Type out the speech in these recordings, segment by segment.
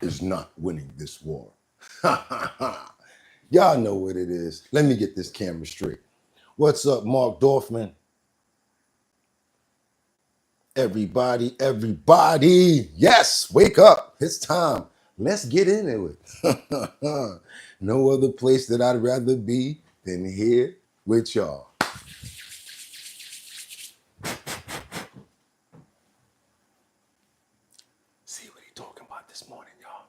is not winning this war. Y'all know what it is. Let me get this camera straight. What's up, Mark Dorfman? Everybody. Yes, wake up. It's time. Let's get into it. No other place that I'd rather be than here with y'all. See what he talking about this morning, y'all.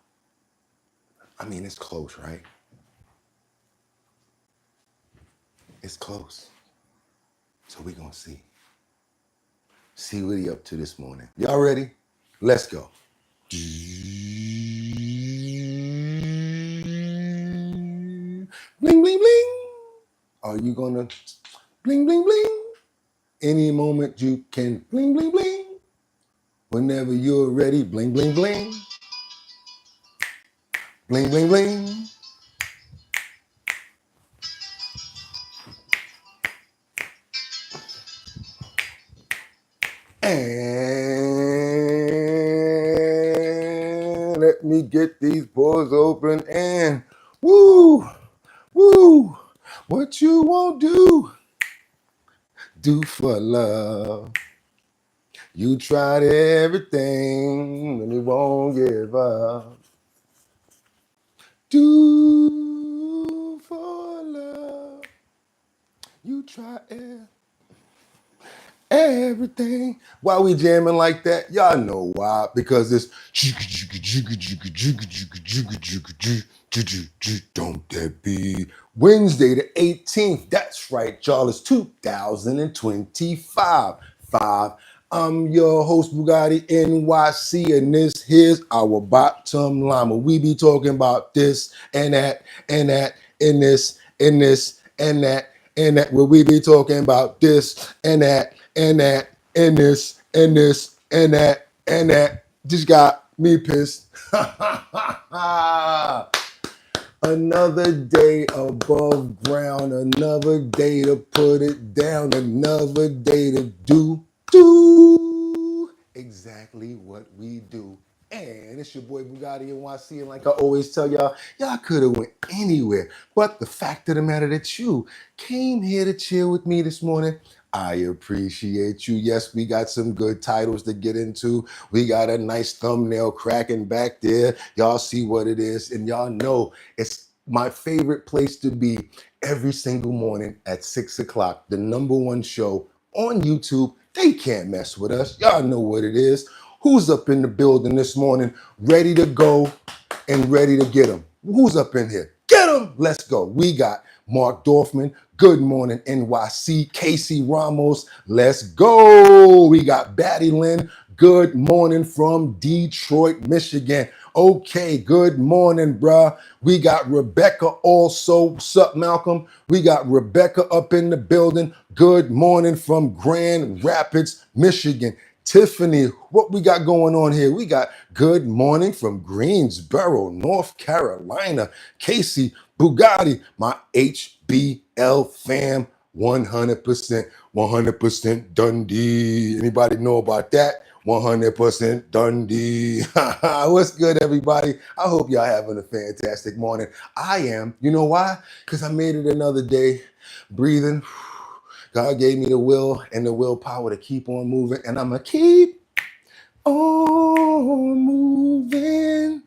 I mean, it's close, right? It's close. So we gonna see. See what he up to this morning. Y'all ready? Let's go. Bling, bling, bling. Are you gonna bling, bling, bling? Any moment you can bling, bling, bling. Whenever you're ready, bling, bling, bling. Bling, bling, bling. And let me get these pores open and woo, woo. What you won't do for love. You tried everything and you won't give up. Do for love. You try everything. Why we jamming like that? Y'all know why. Because it's don't that be Wednesday the 18th. That's right, y'all. It's 2025. I'm your host, Bugatti NYC, and this here's our bottom line. Where we be talking about this and that and that and this and this and that and that. Where we be talking about this and that and that and this and this and that and that. Just got me pissed. Another day above ground, another day to put it down, another day to do exactly what we do. And it's your boy Bugatti NYC, and like I always tell y'all, y'all could have went anywhere. But the fact of the matter that you came here to chill with me this morning, I appreciate you. Yes, we got some good titles to get into. We got a nice thumbnail cracking back there. Y'all see what it is, and y'all know it's my favorite place to be every single morning at 6 o'clock. The #1 show on YouTube. They can't mess with us. Y'all know what it is. Who's up in the building this morning, ready to go and ready to get them? Who's up in here? Get them. Let's go. We got Mark Dorfman. Good morning, NYC. Casey Ramos. Let's go. We got Batty Lynn. Good morning from Detroit, Michigan. Okay, good morning, bruh. We got Rebecca also. What's up, Malcolm? We got Rebecca up in the building. Good morning from Grand Rapids, Michigan. Tiffany, what we got going on here? We got good morning from Greensboro, North Carolina. Casey, Bugatti, my HBL fam, 100% Dundee. Anybody know about that? 100% Dundee. What's good, everybody? I hope y'all having a fantastic morning. I am. You know why? Because I made it another day, breathing. God gave me the will and the willpower to keep on moving, and I'm going to keep on moving.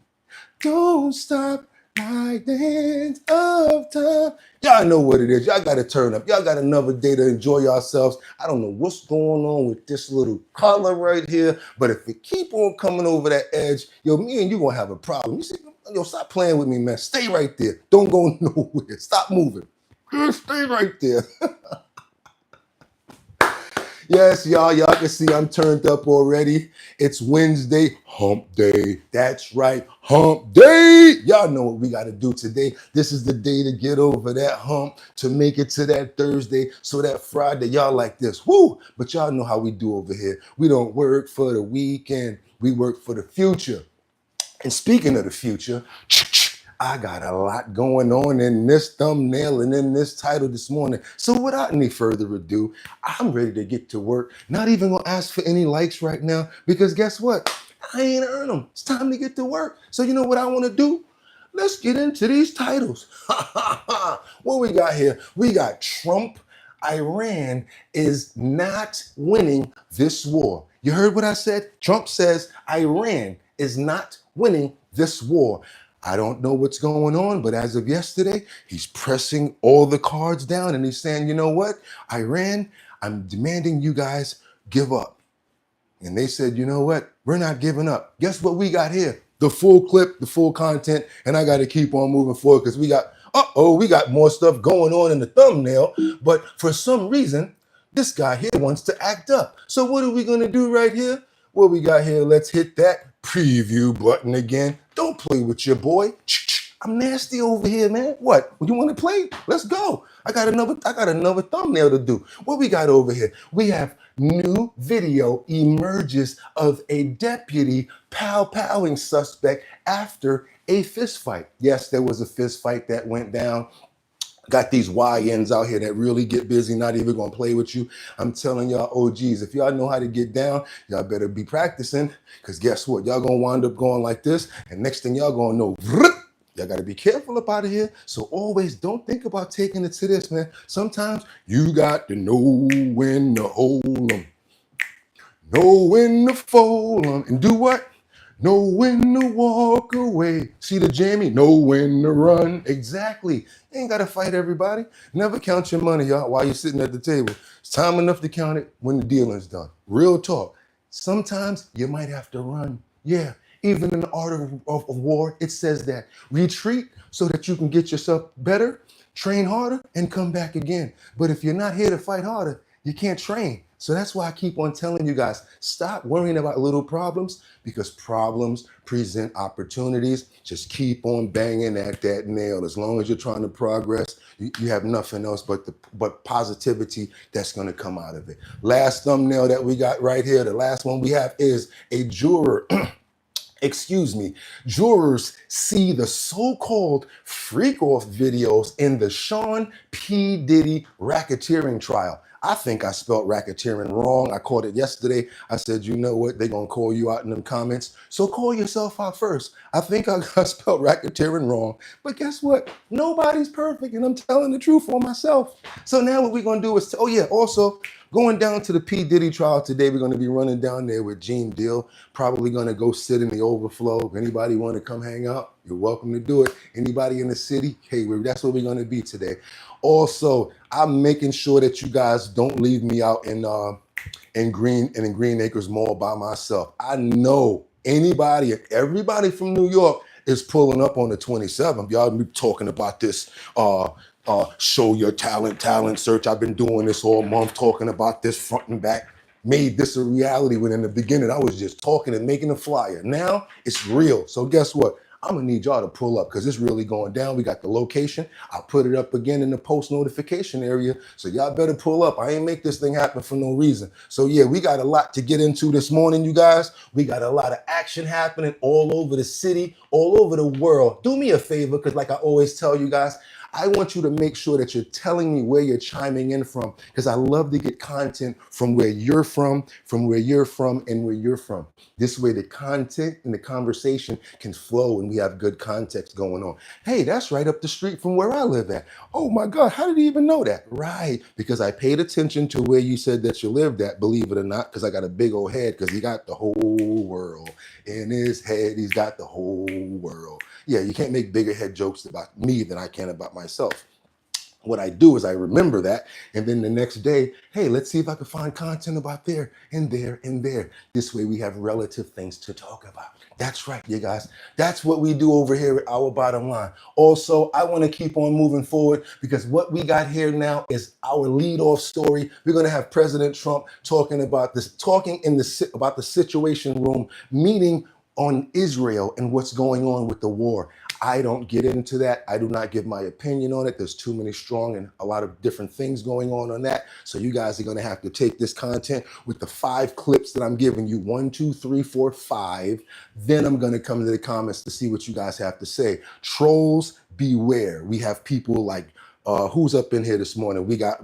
Don't stop like the hands of time. Y'all know what it is. Y'all got to turn up. Y'all got another day to enjoy yourselves. I don't know what's going on with this little color right here, but if it keep on coming over that edge, yo, me and you going to have a problem. You see, yo, stop playing with me, man. Stay right there. Don't go nowhere. Stop moving. Stay right there. Yes, y'all can see I'm turned up already. It's Wednesday, hump day. That's right, hump day. Y'all know what we got to do today. This is the day to get over that hump, to make it to that Thursday, so that Friday, y'all like this. Woo! But y'all know how we do over here. We don't work for the weekend. We work for the future. And speaking of the future, I got a lot going on in this thumbnail and in this title this morning. So without any further ado, I'm ready to get to work. Not even gonna ask for any likes right now, because guess what? I ain't earn them. It's time to get to work. So you know what I want to do? Let's get into these titles. What we got here? We got Trump. Iran is not winning this war. You heard what I said? Trump says Iran is not winning this war. I don't know what's going on, but as of yesterday, he's pressing all the cards down and he's saying, you know what? Iran, I'm demanding you guys give up. And they said, you know what? We're not giving up. Guess what we got here? The full clip, the full content, and I got to keep on moving forward because we got more stuff going on in the thumbnail. But for some reason, this guy here wants to act up. So what are we going to do right here? What we got here? Let's hit that preview button again. Don't play with your boy. I'm nasty over here, man. What? You want to play? Let's go. I got another thumbnail to do. What we got over here? We have new video emerges of a deputy pow-powing suspect after a fist fight. Yes, there was a fist fight that went down. Got these YNs out here that really get busy, not even gonna play with you. I'm telling y'all OGs, if y'all know how to get down, y'all better be practicing, because guess what? Y'all gonna wind up going like this, and next thing y'all gonna know, y'all gotta be careful up out of here. So always don't think about taking it to this, man. Sometimes you got to know when to hold them, know when to fold them, and do what? Know when to walk away. See the jammy? Know when to run. Exactly. You ain't got to fight everybody. Never count your money, y'all, while you're sitting at the table. It's time enough to count it when the dealing's done. Real talk. Sometimes you might have to run. Yeah. Even in the art of war, it says that. Retreat so that you can get yourself better, train harder, and come back again. But if you're not here to fight harder, you can't train. So that's why I keep on telling you guys, stop worrying about little problems, because problems present opportunities. Just keep on banging at that nail. As long as you're trying to progress, you have nothing else but positivity that's going to come out of it. Last thumbnail that we got right here, the last one we have is a juror. Jurors see the so-called freak-off videos in the Sean P. Diddy racketeering trial. I think I spelled racketeering wrong. I caught it yesterday. I said, you know what? They're going to call you out in them comments. So call yourself out first. I think I spelled racketeering wrong. But guess what? Nobody's perfect, and I'm telling the truth for myself. So now what we're going to do is, also, going down to the P. Diddy trial today, we're going to be running down there with Gene Deal. Probably going to go sit in the overflow. If anybody want to come hang out, you're welcome to do it. Anybody in the city, hey, that's where we're going to be today. Also, I'm making sure that you guys don't leave me out in Green Acres Mall by myself. I know everybody from New York is pulling up on the 27th. Y'all be talking about this show your talent search. I've been doing this all month, talking about this front and back. Made this a reality when in the beginning I was just talking and making a flyer. Now it's real. So guess what? I'm gonna need y'all to pull up because it's really going down. We got the location. I'll put it up again in the post notification area. So y'all better pull up. I ain't make this thing happen for no reason. So yeah, we got a lot to get into this morning, you guys. We got a lot of action happening all over the city, all over the world. Do me a favor, because like I always tell you guys, I want you to make sure that you're telling me where you're chiming in from, because I love to get content from where you're from, and where you're from. This way the content and the conversation can flow and we have good context going on. Hey, that's right up the street from where I live at. Oh my God, how did he even know that? Right, because I paid attention to where you said that you lived at, believe it or not, because I got a big old head, because he got the whole world in his head. He's got the whole world. Yeah, you can't make bigger head jokes about me than I can about myself. What I do is I remember that, and then the next day, hey, let's see if I can find content about there and there and there. This way we have relative things to talk about. That's right, you guys. That's what we do over here at Our Bottom Line. Also, I want to keep on moving forward, because what we got here now is our lead-off story. We're going to have President Trump talking about the Situation Room meeting on Israel and what's going on with the war. I don't get into that. I do not give my opinion on it. There's too many strong and a lot of different things going on that. So you guys are going to have to take this content with the 5 clips that I'm giving you. 1, 2, 3, 4, 5. Then I'm going to come to the comments to see what you guys have to say. Trolls, beware. We have people like who's up in here this morning? We got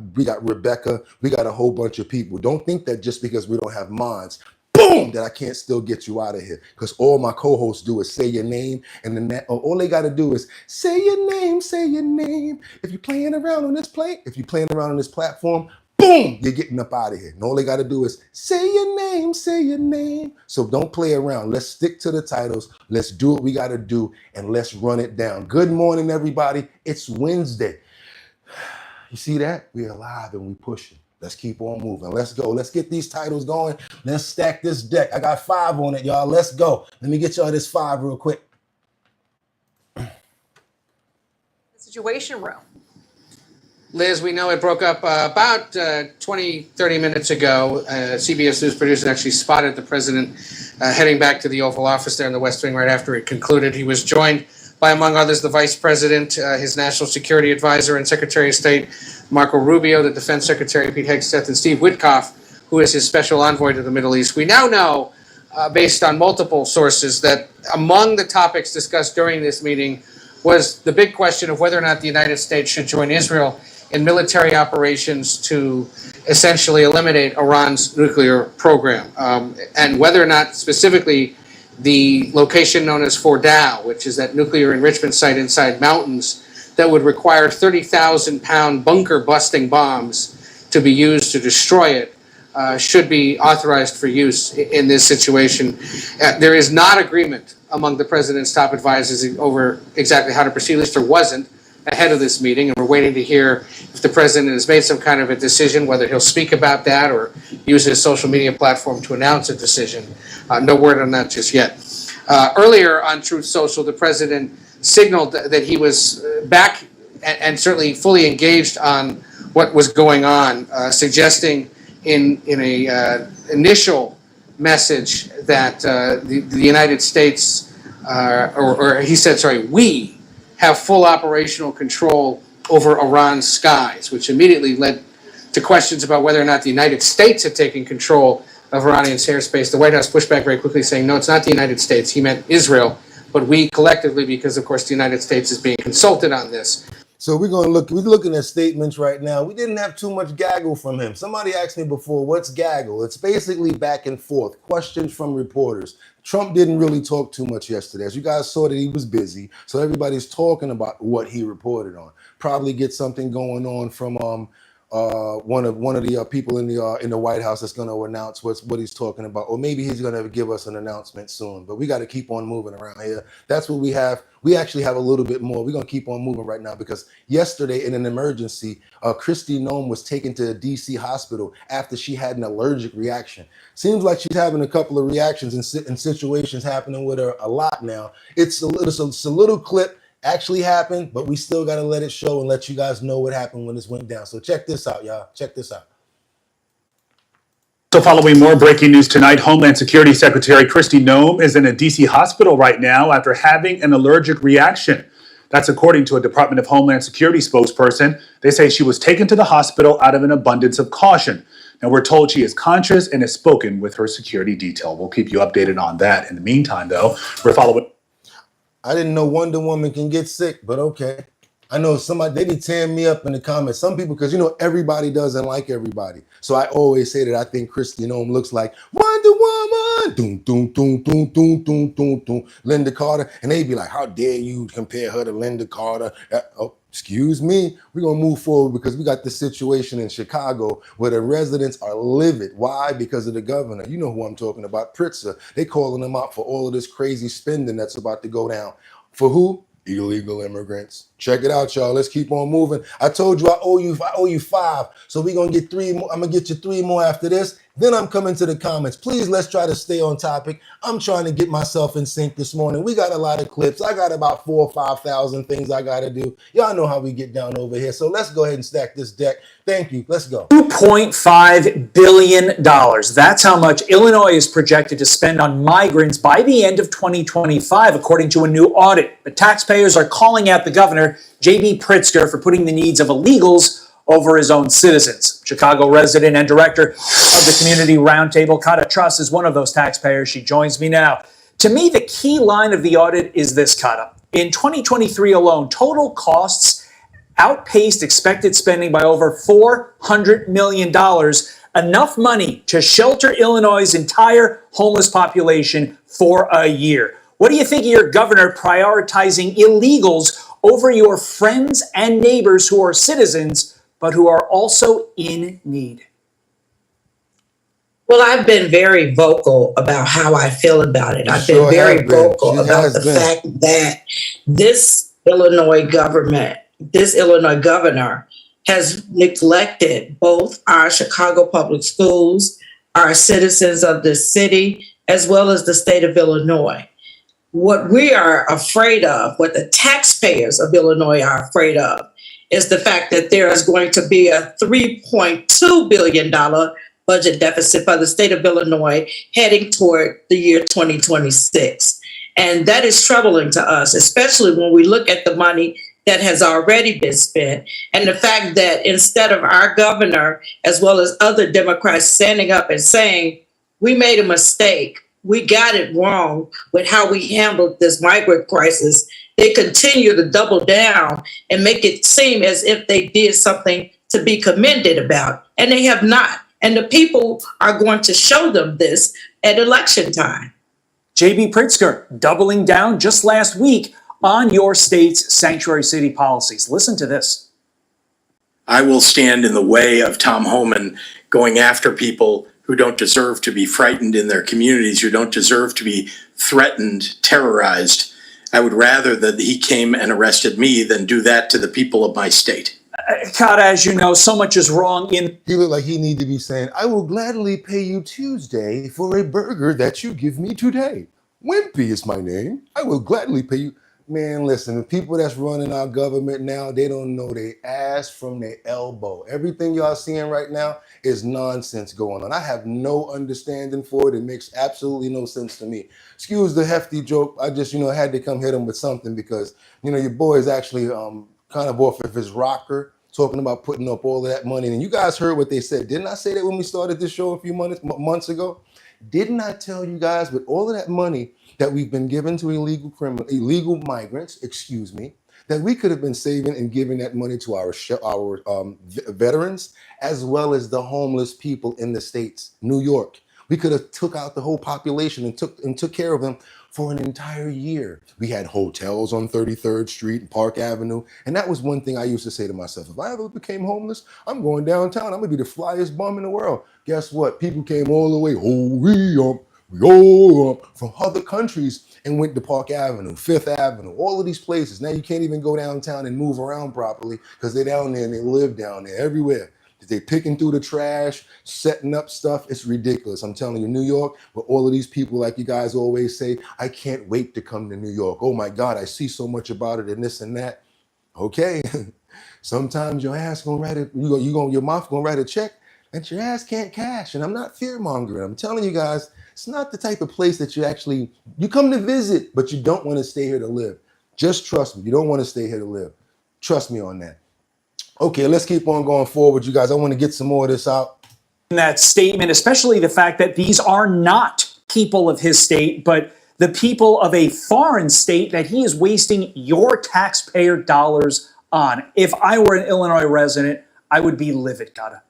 Rebecca. We got a whole bunch of people. Don't think that just because we don't have mods, boom, boom, that I can't still get you out of here. Because all my co-hosts do is say your name, and then all they got to do is say your name, say your name. If you're playing around on this platform, boom, you're getting up out of here. And all they got to do is say your name, say your name. So don't play around. Let's stick to the titles. Let's do what we got to do, and let's run it down. Good morning, everybody. It's Wednesday. You see that? We're alive and we pushing. Let's keep on moving. Let's go. Let's get these titles going. Let's stack this deck. I got 5 on it, y'all. Let's go. Let me get y'all this 5 real quick. The Situation Room. Liz, we know it broke up about 20, 30 minutes ago. CBS News producer actually spotted the president heading back to the Oval Office there in the West Wing right after it concluded. He was joined by, among others, the Vice President, his National Security Advisor and Secretary of State, Marco Rubio, the Defense Secretary, Pete Hegseth, and Steve Witkoff, who is his special envoy to the Middle East. We now know, based on multiple sources, that among the topics discussed during this meeting was the big question of whether or not the United States should join Israel in military operations to essentially eliminate Iran's nuclear program, and whether or not specifically the location known as Fordow, which is that nuclear enrichment site inside mountains that would require 30,000-pound bunker-busting bombs to be used to destroy it, should be authorized for use in this situation. There is not agreement among the president's top advisors over exactly how to proceed. At least there wasn't ahead of this meeting, and we're waiting to hear if the president has made some kind of a decision, whether he'll speak about that or use his social media platform to announce a decision. No word on that just yet. Earlier on Truth Social, the president signaled that he was back and certainly fully engaged on what was going on, suggesting in a initial message that the United States, or he said, sorry, we have full operational control over Iran's skies, which immediately led to questions about whether or not the United States had taken control of Iranian airspace. The White House pushed back very quickly, saying, no, it's not the United States. He meant Israel, but we collectively, because of course the United States is being consulted on this. So we're looking at statements right now. We didn't have too much gaggle from him. Somebody asked me before, what's gaggle? It's basically back and forth, questions from reporters. Trump didn't really talk too much yesterday. As you guys saw that he was busy, so everybody's talking about what he reported on. Probably get something going on from one of the people in the White House that's going to announce what he's talking about, or maybe he's going to give us an announcement soon. But we got to keep on moving around here. That's what we have. We actually have a little bit more. We're going to keep on moving right now because yesterday in an emergency, Kristi Noem was taken to a DC hospital after she had an allergic reaction. Seems like she's having a couple of reactions and situations happening with her a lot now. It's a little clip. Actually happened, but we still got to let it show and let you guys know what happened when this went down. So check this out, y'all. Check this out. So following more breaking news tonight, Homeland Security Secretary Kristi Noem is in a D.C. hospital right now after having an allergic reaction. That's according to a Department of Homeland Security spokesperson. They say she was taken to the hospital out of an abundance of caution. Now, we're told she is conscious and has spoken with her security detail. We'll keep you updated on that. In the meantime, though, we're following... I didn't know Wonder Woman can get sick, but okay. I know somebody, they be tearing me up in the comments. Some people, because everybody doesn't like everybody. So I always say that I think Kristi Noem looks like Wonder Woman. Doom, doom, doom, doom, doom, doom, doom, doom. Linda Carter. And they be like, how dare you compare her to Linda Carter? Excuse me. We're going to move forward because we got this situation in Chicago where the residents are livid. Why? Because of the governor. You know who I'm talking about, Pritzker. They calling him out for all of this crazy spending that's about to go down. For who? Illegal immigrants. Check it out, y'all. Let's keep on moving. I told you I owe you 5. So we're going to get 3 more. I'm going to get you 3 more after this. Then I'm coming to the comments. Please, let's try to stay on topic. I'm trying to get myself in sync this morning. We got a lot of clips. I got about 4,000 or 5,000 things I got to do. Y'all know how we get down over here. So let's go ahead and stack this deck. Thank you. Let's go. $2.5 billion. That's how much Illinois is projected to spend on migrants by the end of 2025, according to a new audit. But taxpayers are calling out the governor, J.B. Pritzker, for putting the needs of illegals over his own citizens. Chicago resident and director of the Community Roundtable, Kata Truss, is one of those taxpayers. She joins me now. To me, the key line of the audit is this, Kata. In 2023 alone, total costs outpaced expected spending by over $400 million, enough money to shelter Illinois' entire homeless population for a year. What do you think of your governor prioritizing illegals over your friends and neighbors who are citizens, but who are also in need? Well, I've been very vocal about how I feel about it. You I've sure been very have been. vocal She about has the been. fact that this Illinois government, this Illinois governor has neglected both our Chicago public schools, our citizens of the city, as well as the state of Illinois. What we are afraid of, what the taxpayers of Illinois are afraid of, is the fact that there is going to be a $3.2 billion budget deficit for the state of Illinois heading toward the year 2026. And that is troubling to us, especially when we look at the money that has already been spent and the fact that instead of our governor, as well as other Democrats standing up and saying, we made a mistake, we got it wrong with how we handled this migrant crisis, they continue to double down and make it seem as if they did something to be commended about, and they have not. And the people are going to show them this at election time. J.B. Pritzker doubling down just last week on your state's sanctuary city policies. Listen to this. I will stand in the way of Tom Homan going after people who don't deserve to be frightened in their communities, who don't deserve to be threatened, terrorized. I would rather that he came and arrested me than do that to the people of my state. Kata, as you know, so much is wrong in... He looked like he need to be saying, I will gladly pay you Tuesday for a burger that you give me today. Wimpy is my name. I will gladly pay you. Man, listen, the people that's running our government now, they don't know their ass from their elbow. Everything y'all seeing right now is nonsense going on. I have no understanding for it. It makes absolutely no sense to me. Excuse the hefty joke. I just, had to come hit him with something because, your boy is actually kind of off of his rocker, talking about putting up all of that money. And you guys heard what they said. Didn't I say that when we started this show a few months ago? Didn't I tell you guys with all of that money that we've been given to illegal migrants, that we could have been saving and giving that money to our veterans, as well as the homeless people in the states, New York. We could have took out the whole population and took care of them for an entire year. We had hotels on 33rd Street and Park Avenue. And that was one thing I used to say to myself, if I ever became homeless, I'm going downtown. I'm gonna be the flyest bum in the world. Guess what? People came all the way, from other countries and went to Park Avenue, Fifth Avenue, all of these places. Now you can't even go downtown and move around properly because they're down there and they live down there everywhere. They picking through the trash, setting up stuff. It's ridiculous. I'm telling you, New York, with all of these people, like you guys always say, I can't wait to come to New York. Oh my God, I see so much about it and this and that. Okay. Sometimes your ass gonna write it, your mouth gonna write a check and your ass can't cash. And I'm not fear mongering. I'm telling you guys, it's not the type of place that you come to visit, but you don't want to stay here to live. Just trust me. You don't want to stay here to live. Trust me on that. Okay, let's keep on going forward, you guys. I want to get some more of this out. That statement, especially the fact that these are not people of his state, but the people of a foreign state that he is wasting your taxpayer dollars on. If I were an Illinois resident, I would be livid, Kata.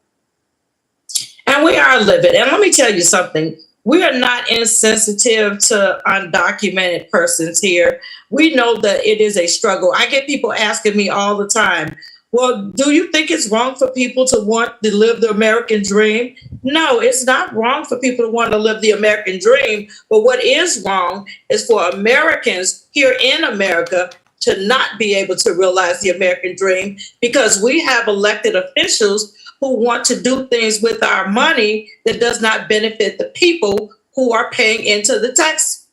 And we are livid. And let me tell you something. We are not insensitive to undocumented persons here. We know that it is a struggle. I get people asking me all the time, well, do you think it's wrong for people to want to live the American dream? No, it's not wrong for people to want to live the American dream. But what is wrong is for Americans here in America to not be able to realize the American dream because we have elected officials who want to do things with our money that does not benefit the people who are paying into the tax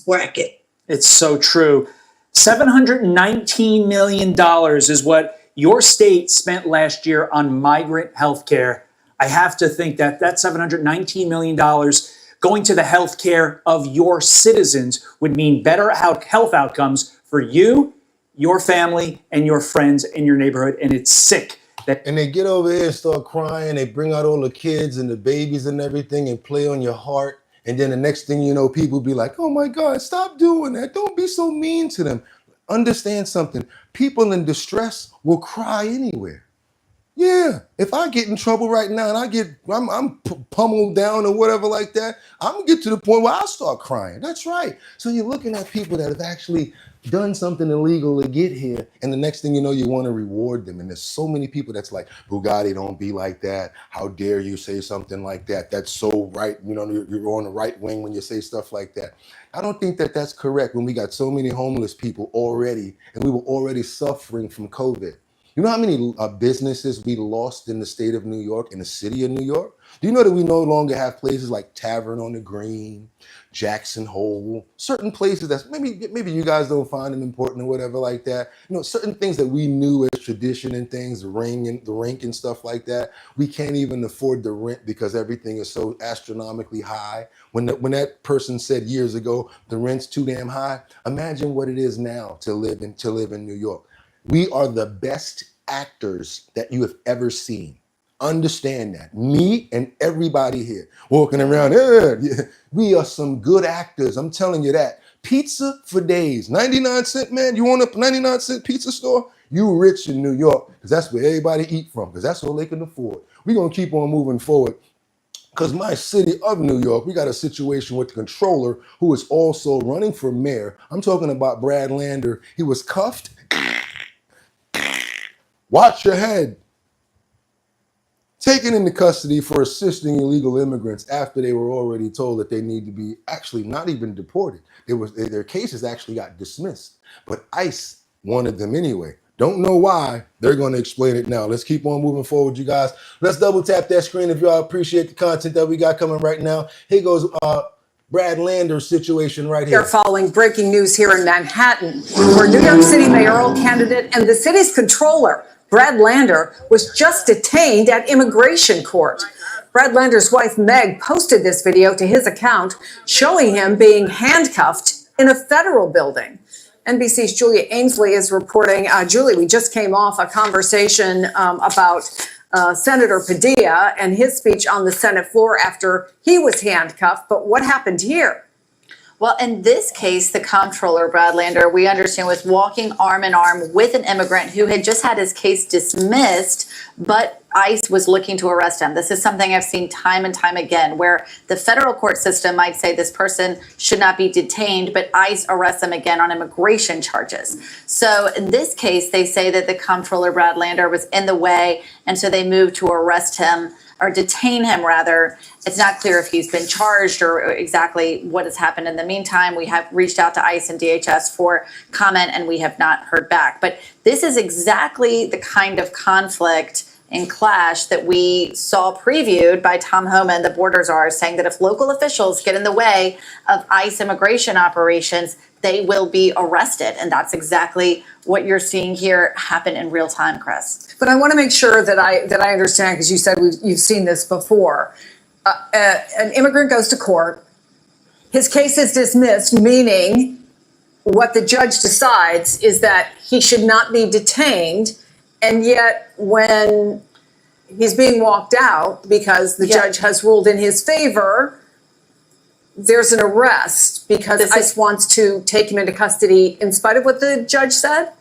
bracket. It's so true. $719 million is what your state spent last year on migrant health care. I have to think that $719 million going to the health care of your citizens would mean better health outcomes for you, your family, and your friends in your neighborhood. And it's sick. And they get over here and start crying. They bring out all the kids and the babies and everything and play on your heart. And then the next thing you know, people be like, oh my God, stop doing that. Don't be so mean to them. Understand something. People in distress will cry anywhere. Yeah, if I get in trouble right now and I'm pummeled down or whatever like that, I'm gonna get to the point where I'll start crying. That's right. So you're looking at people that have actually done something illegal to get here, and the next thing you know, you want to reward them. And there's so many people that's like, Bugatti, don't be like that. How dare you say something like that? That's so right. You know, you're on the right wing when you say stuff like that. I don't think that that's correct when we got so many homeless people already, and we were already suffering from COVID. You know how many businesses we lost in the state of New York, in the city of New York? Do you know that we no longer have places like Tavern on the Green, Jackson Hole, certain places that maybe you guys don't find them important or whatever like that. You know, certain things that we knew as tradition and things, the rink and stuff like that. We can't even afford the rent because everything is so astronomically high. When that person said years ago the rent's too damn high, imagine what it is now to live in New York. We are the best actors that you have ever seen. Understand that. Me and everybody here walking around, yeah, we are some good actors. I'm telling you that. Pizza for days. 99-cent, man. You want a 99-cent pizza store? You rich in New York because that's where everybody eat from because that's all they can afford. We're going to keep on moving forward. Because my city of New York, we got a situation with the controller who is also running for mayor. I'm talking about Brad Lander. He was cuffed. Watch your head. Taken into custody for assisting illegal immigrants after they were already told that they need to be actually not even deported. Their cases actually got dismissed, but ICE wanted them anyway. Don't know why. They're going to explain it now. Let's keep on moving forward, you guys. Let's double tap that screen if y'all appreciate the content that we got coming right now. Here goes Brad Lander's situation right here. They're following breaking news here in Manhattan, where New York City mayoral candidate and the city's controller, Brad Lander, was just detained at immigration court. Brad Lander's wife, Meg, posted this video to his account showing him being handcuffed in a federal building. NBC's Julia Ainsley is reporting. Julie, we just came off a conversation about Senator Padilla and his speech on the Senate floor after he was handcuffed. But what happened here? Well, in this case, the comptroller, Brad Lander, we understand was walking arm in arm with an immigrant who had just had his case dismissed, but ICE was looking to arrest him. This is something I've seen time and time again, where the federal court system might say this person should not be detained, but ICE arrests them again on immigration charges. So in this case, they say that the comptroller, Brad Lander, was in the way, and so they moved to arrest him, or detain him rather. It's not clear if he's been charged or exactly what has happened in the meantime. We have reached out to ICE and DHS for comment and we have not heard back. But this is exactly the kind of conflict and clash that we saw previewed by Tom Homan, the border czar, saying that if local officials get in the way of ICE immigration operations, they will be arrested. And that's exactly what you're seeing here happen in real time, Chris. But I want to make sure that I understand, because you said you've seen this before. An immigrant goes to court. His case is dismissed, meaning what the judge decides is that he should not be detained. And yet when he's being walked out because the judge has ruled in his favor, there's an arrest because ICE wants to take him into custody in spite of what the judge said?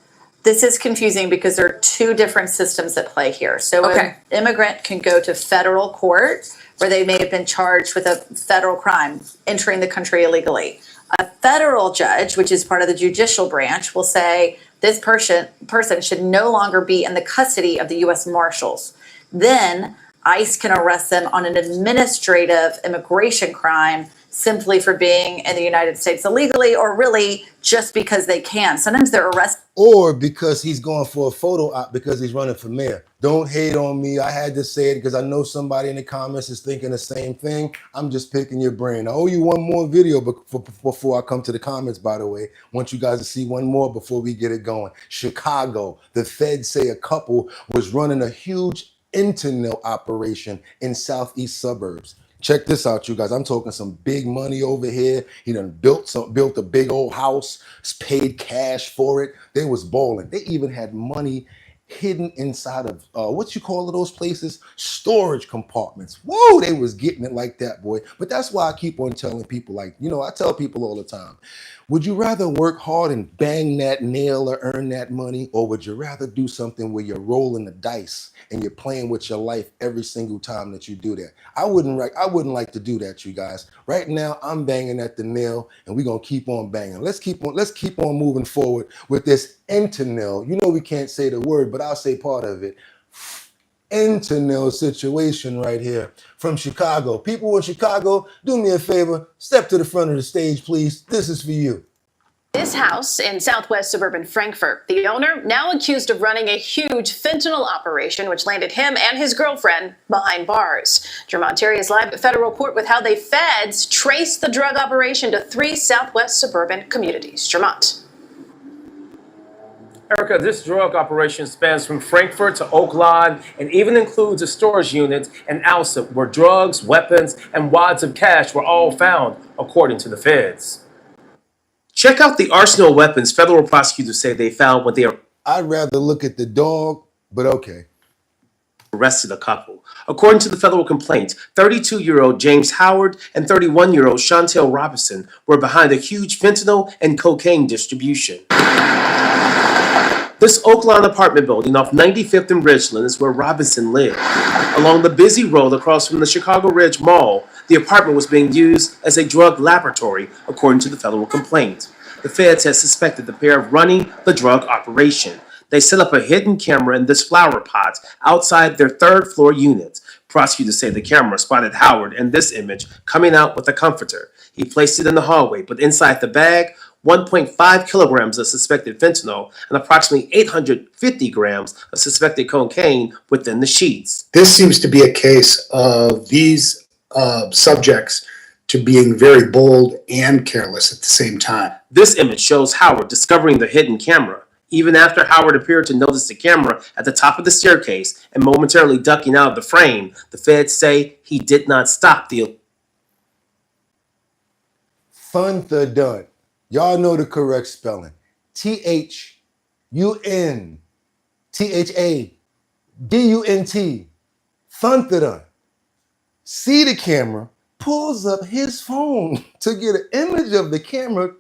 This is confusing because there are two different systems at play here. So an immigrant can go to federal court where they may have been charged with a federal crime, entering the country illegally. A federal judge, which is part of the judicial branch, will say this person should no longer be in the custody of the U.S. Marshals. Then ICE can arrest them on an administrative immigration crime simply for being in the United States illegally, or really just because they can. Sometimes they're arrested. Or because he's going for a photo op because he's running for mayor. Don't hate on me. I had to say it because I know somebody in the comments is thinking the same thing. I'm just picking your brain. I owe you one more video before I come to the comments, by the way. I want you guys to see one more before we get it going. Chicago, the feds say a couple was running a huge Intel operation in southeast suburbs. Check this out, you guys. I'm talking some big money over here. He done built a big old house, paid cash for it. They was balling. They even had money hidden inside of what you call those places, storage compartments. Whoa, they was getting it like that, boy. But that's why I keep on telling people, like, I tell people all the time, would you rather work hard and bang that nail or earn that money, or would you rather do something where you're rolling the dice and you're playing with your life every single time that you do that? I wouldn't like to do that, you guys. Right now, I'm banging at the nail, and we're gonna keep on banging. Let's keep on moving forward with this fentanyl. We can't say the word, but I'll say part of it. Fentanyl situation right here from Chicago. People in Chicago, do me a favor, step to the front of the stage, please. This is for you. This house in southwest suburban Frankfurt, the owner now accused of running a huge fentanyl operation, which landed him and his girlfriend behind bars. Jermont Terry is live at federal court with how the feds traced the drug operation to 3 southwest suburban communities. Jermont. Erica, this drug operation spans from Frankfurt to Oak Lawn and even includes a storage unit in Alsip where drugs, weapons, and wads of cash were all found, according to the feds. Check out the arsenal of weapons federal prosecutors say they found when they I'd rather look at the dog, but okay. Arrested a couple. According to the federal complaint, 32-year-old James Howard and 31-year-old Chantel Robinson were behind a huge fentanyl and cocaine distribution. This Oaklawn apartment building off 95th and Ridgeland is where Robinson lived. Along the busy road across from the Chicago Ridge Mall, the apartment was being used as a drug laboratory, according to the federal complaint. The feds had suspected the pair of running the drug operation. They set up a hidden camera in this flower pot outside their third-floor unit. Prosecutors say the camera spotted Howard in this image coming out with a comforter. He placed it in the hallway, but inside the bag, 1.5 kilograms of suspected fentanyl and approximately 850 grams of suspected cocaine within the sheets. This seems to be a case of these subjects to being very bold and careless at the same time. This image shows Howard discovering the hidden camera. Even after Howard appeared to notice the camera at the top of the staircase and momentarily ducking out of the frame, the feds say he did not stop the... Thun-thud-dun. Y'all know the correct spelling. T-H-U-N-T-H-A-D-U-N-T. Thun-thud-dun. See the camera, pulls up his phone to get an image of the camera,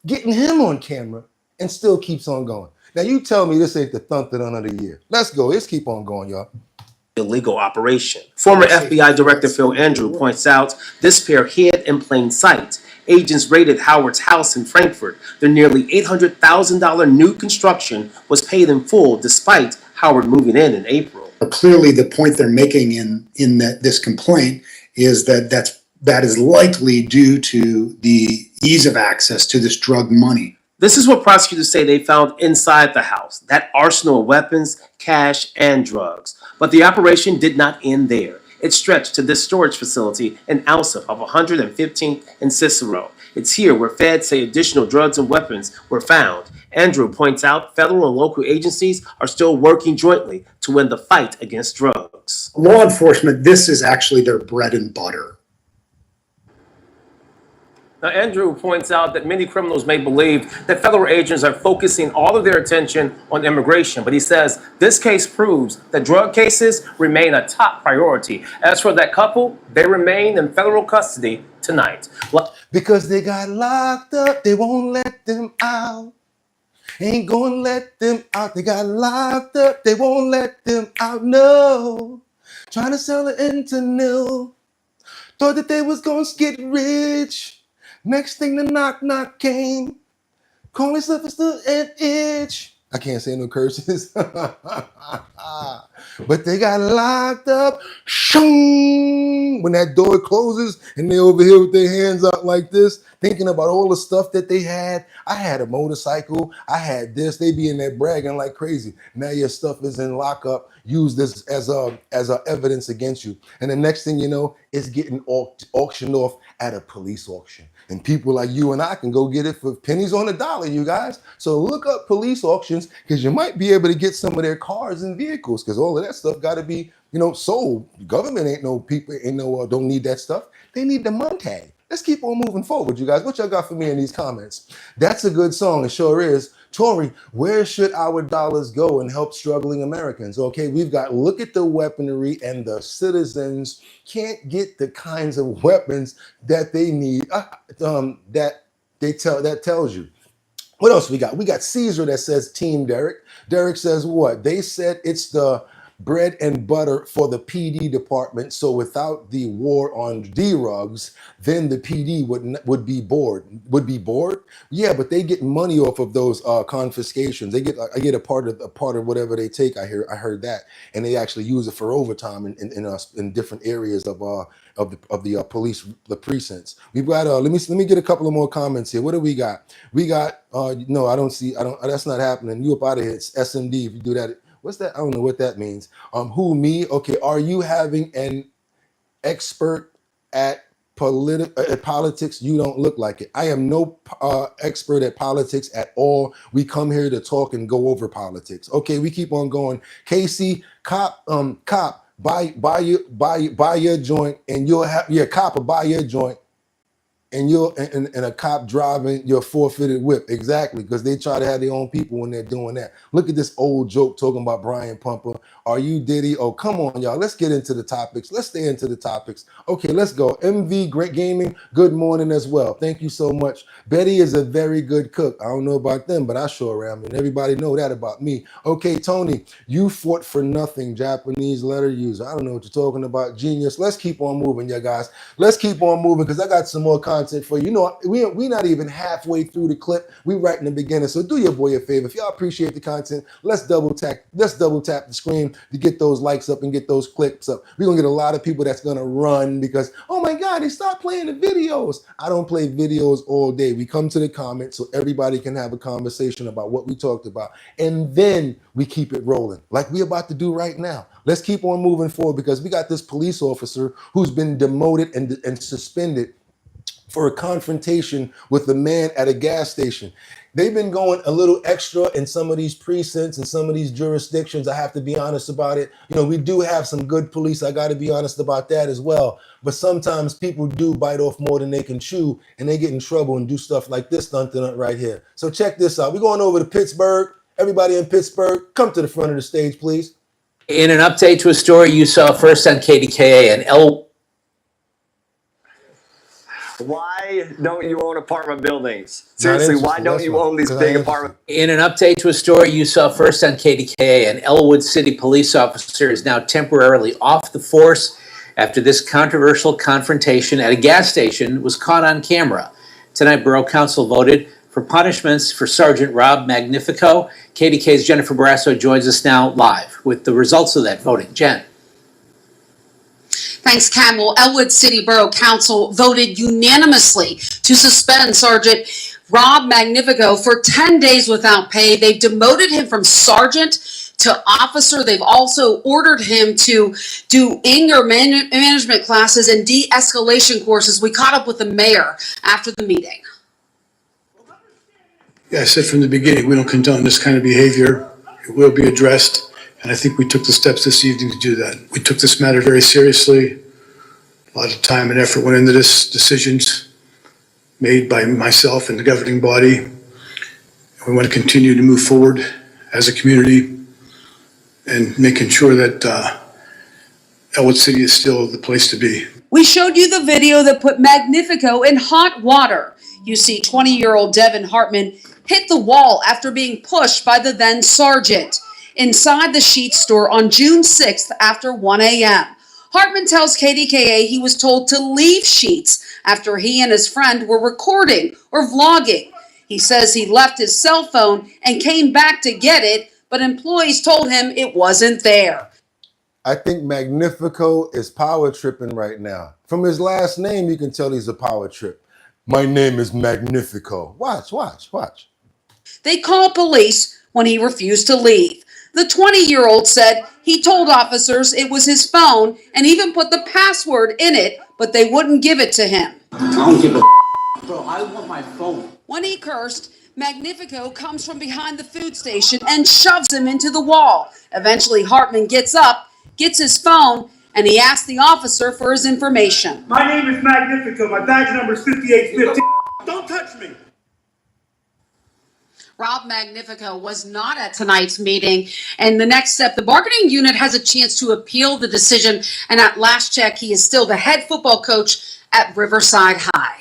getting him on camera, and still keeps on going. Now you tell me this ain't the thun-thud-dun of the year. Let's go. Let's keep on going, y'all. Illegal operation. Former FBI Director Phil Andrew points out this pair hid in plain sight. Agents raided Howard's house in Frankfurt. Their nearly $800,000 new construction was paid in full despite Howard moving in April. Clearly, the point they're making in this complaint is that is likely due to the ease of access to this drug money. This is what prosecutors say they found inside the house, that arsenal of weapons, cash, and drugs. But the operation did not end there. It stretched to this storage facility in Alsip of 115th and Cicero. It's here where feds say additional drugs and weapons were found. Andrew points out federal and local agencies are still working jointly to win the fight against drugs. Law enforcement, this is actually their bread and butter. Now, Andrew points out that many criminals may believe that federal agents are focusing all of their attention on immigration, but he says this case proves that drug cases remain a top priority. As for that couple, they remain in federal custody tonight. Because they got locked up, they won't let them out. Ain't gonna let them out. They got locked up, they won't let them out. No. Trying to sell it into nil. Thought that they was gonna get rich. Next thing the knock came. Calling stuff is still an itch. I can't say no curses. But they got locked up. Shung! When that door closes and they over here with their hands out like this, thinking about all the stuff that they had. I had a motorcycle. I had this. They be in there bragging like crazy. Now your stuff is in lockup. Use this as a evidence against you. And the next thing you know, it's getting auctioned off at a police auction. And people like you and I can go get it for pennies on the dollar, you guys. So look up police auctions because you might be able to get some of their cars and vehicles because all of that stuff got to be, sold. Government don't need that stuff. They need the money. Let's keep on moving forward, you guys. What y'all got for me in these comments? That's a good song. It sure is. Tory, where should our dollars go and help struggling Americans? Okay, we've got, look at the weaponry, and the citizens can't get the kinds of weapons that they need. That tells you. What else we got? We got Caesar that says Team Derek. Derek says what? They said it's the bread and butter for the PD department. So without the war on D-rugs, then the PD would be bored. Would be bored? Yeah, but they get money off of those confiscations. They get I get a part of whatever they take. I heard that, and they actually use it for overtime in different areas of the police, the precincts. We've got let me get a couple of more comments here. What do we got? We got no, I don't see. That's not happening. You up out of here? It's SMD. If you do that, what's that? I don't know what that means. Who, me? Okay. Are you having an expert at politics? You don't look like it. I am no expert at politics at all. We come here to talk and go over politics. Okay, we keep on going. Casey, cop, buy your joint, and you'll have cop will buy your joint, and you'll and a cop driving your forfeited whip. Exactly, because they try to have their own people when they're doing that. Look at this old joke talking about Brian Pumper. Are you Diddy? Oh, come on, y'all. Let's get into the topics. Let's stay into the topics. Okay, let's go. MV Great Gaming, good morning as well. Thank you so much. Betty is a very good cook. I don't know about them, but I sure am, and everybody know that about me. Okay, Tony, you fought for nothing, Japanese letter user. I don't know what you're talking about. Genius. Let's keep on moving, yeah, guys. Let's keep on moving, because I got some more content for you. You know, we're not even halfway through the clip. We right in the beginning. So do your boy a favor. If y'all appreciate the content, let's double tap the screen to get those likes up and get those clicks up. We're gonna get a lot of people that's gonna run because, oh my God, they stopped playing the videos. I don't play videos all day. We come to the comments so everybody can have a conversation about what we talked about. And then we keep it rolling like we're about to do right now. Let's keep on moving forward, because we got this police officer who's been demoted and suspended for a confrontation with a man at a gas station. They've been going a little extra in some of these precincts and some of these jurisdictions. I have to be honest about it. You know, we do have some good police. I got to be honest about that as well. But sometimes people do bite off more than they can chew, and they get in trouble and do stuff like this stunt right here. So check this out. We're going over to Pittsburgh. Everybody in Pittsburgh, come to the front of the stage, please. In an update to a story you saw first on KDKA, and Why don't you own apartment buildings? Seriously, why don't you own these big apartments? In an update to a story you saw first on KDKA, an Elwood City police officer is now temporarily off the force after this controversial confrontation at a gas station was caught on camera. Tonight, Borough Council voted for punishments for Sergeant Rob Magnifico. KDK's Jennifer Barrasso joins us now live with the results of that voting. Jen. Thanks, Cam. Well, Elwood City Borough Council voted unanimously to suspend Sergeant Rob Magnifico for 10 days without pay. They've demoted him from sergeant to officer. They've also ordered him to do anger management classes and de-escalation courses. We caught up with the mayor after the meeting. Yeah, I said from the beginning, we don't condone this kind of behavior. It will be addressed. And I think we took the steps this evening to do that. We took this matter very seriously. A lot of time and effort went into this, decisions made by myself and the governing body. We want to continue to move forward as a community and making sure that Elwood City is still the place to be. We showed you the video that put Magnifico in hot water. You see 20-year-old Devin Hartman hit the wall after being pushed by the then sergeant inside the Sheetz store on June 6th after 1 a.m. Hartman tells KDKA he was told to leave Sheetz after he and his friend were recording or vlogging. He says he left his cell phone and came back to get it, but employees told him it wasn't there. I think Magnifico is power tripping right now. From his last name, you can tell he's a power trip. My name is Magnifico. Watch. They called police when he refused to leave. The 20-year-old said he told officers it was his phone and even put the password in it, but they wouldn't give it to him. I don't give a bro, I want my phone. When he cursed, Magnifico comes from behind the food station and shoves him into the wall. Eventually, Hartman gets up, gets his phone, and he asks the officer for his information. My name is Magnifico. My badge number is 5815. Don't touch me. Rob Magnifico was not at tonight's meeting. And the next step, the bargaining unit has a chance to appeal the decision. And at last check, he is still the head football coach at Riverside High.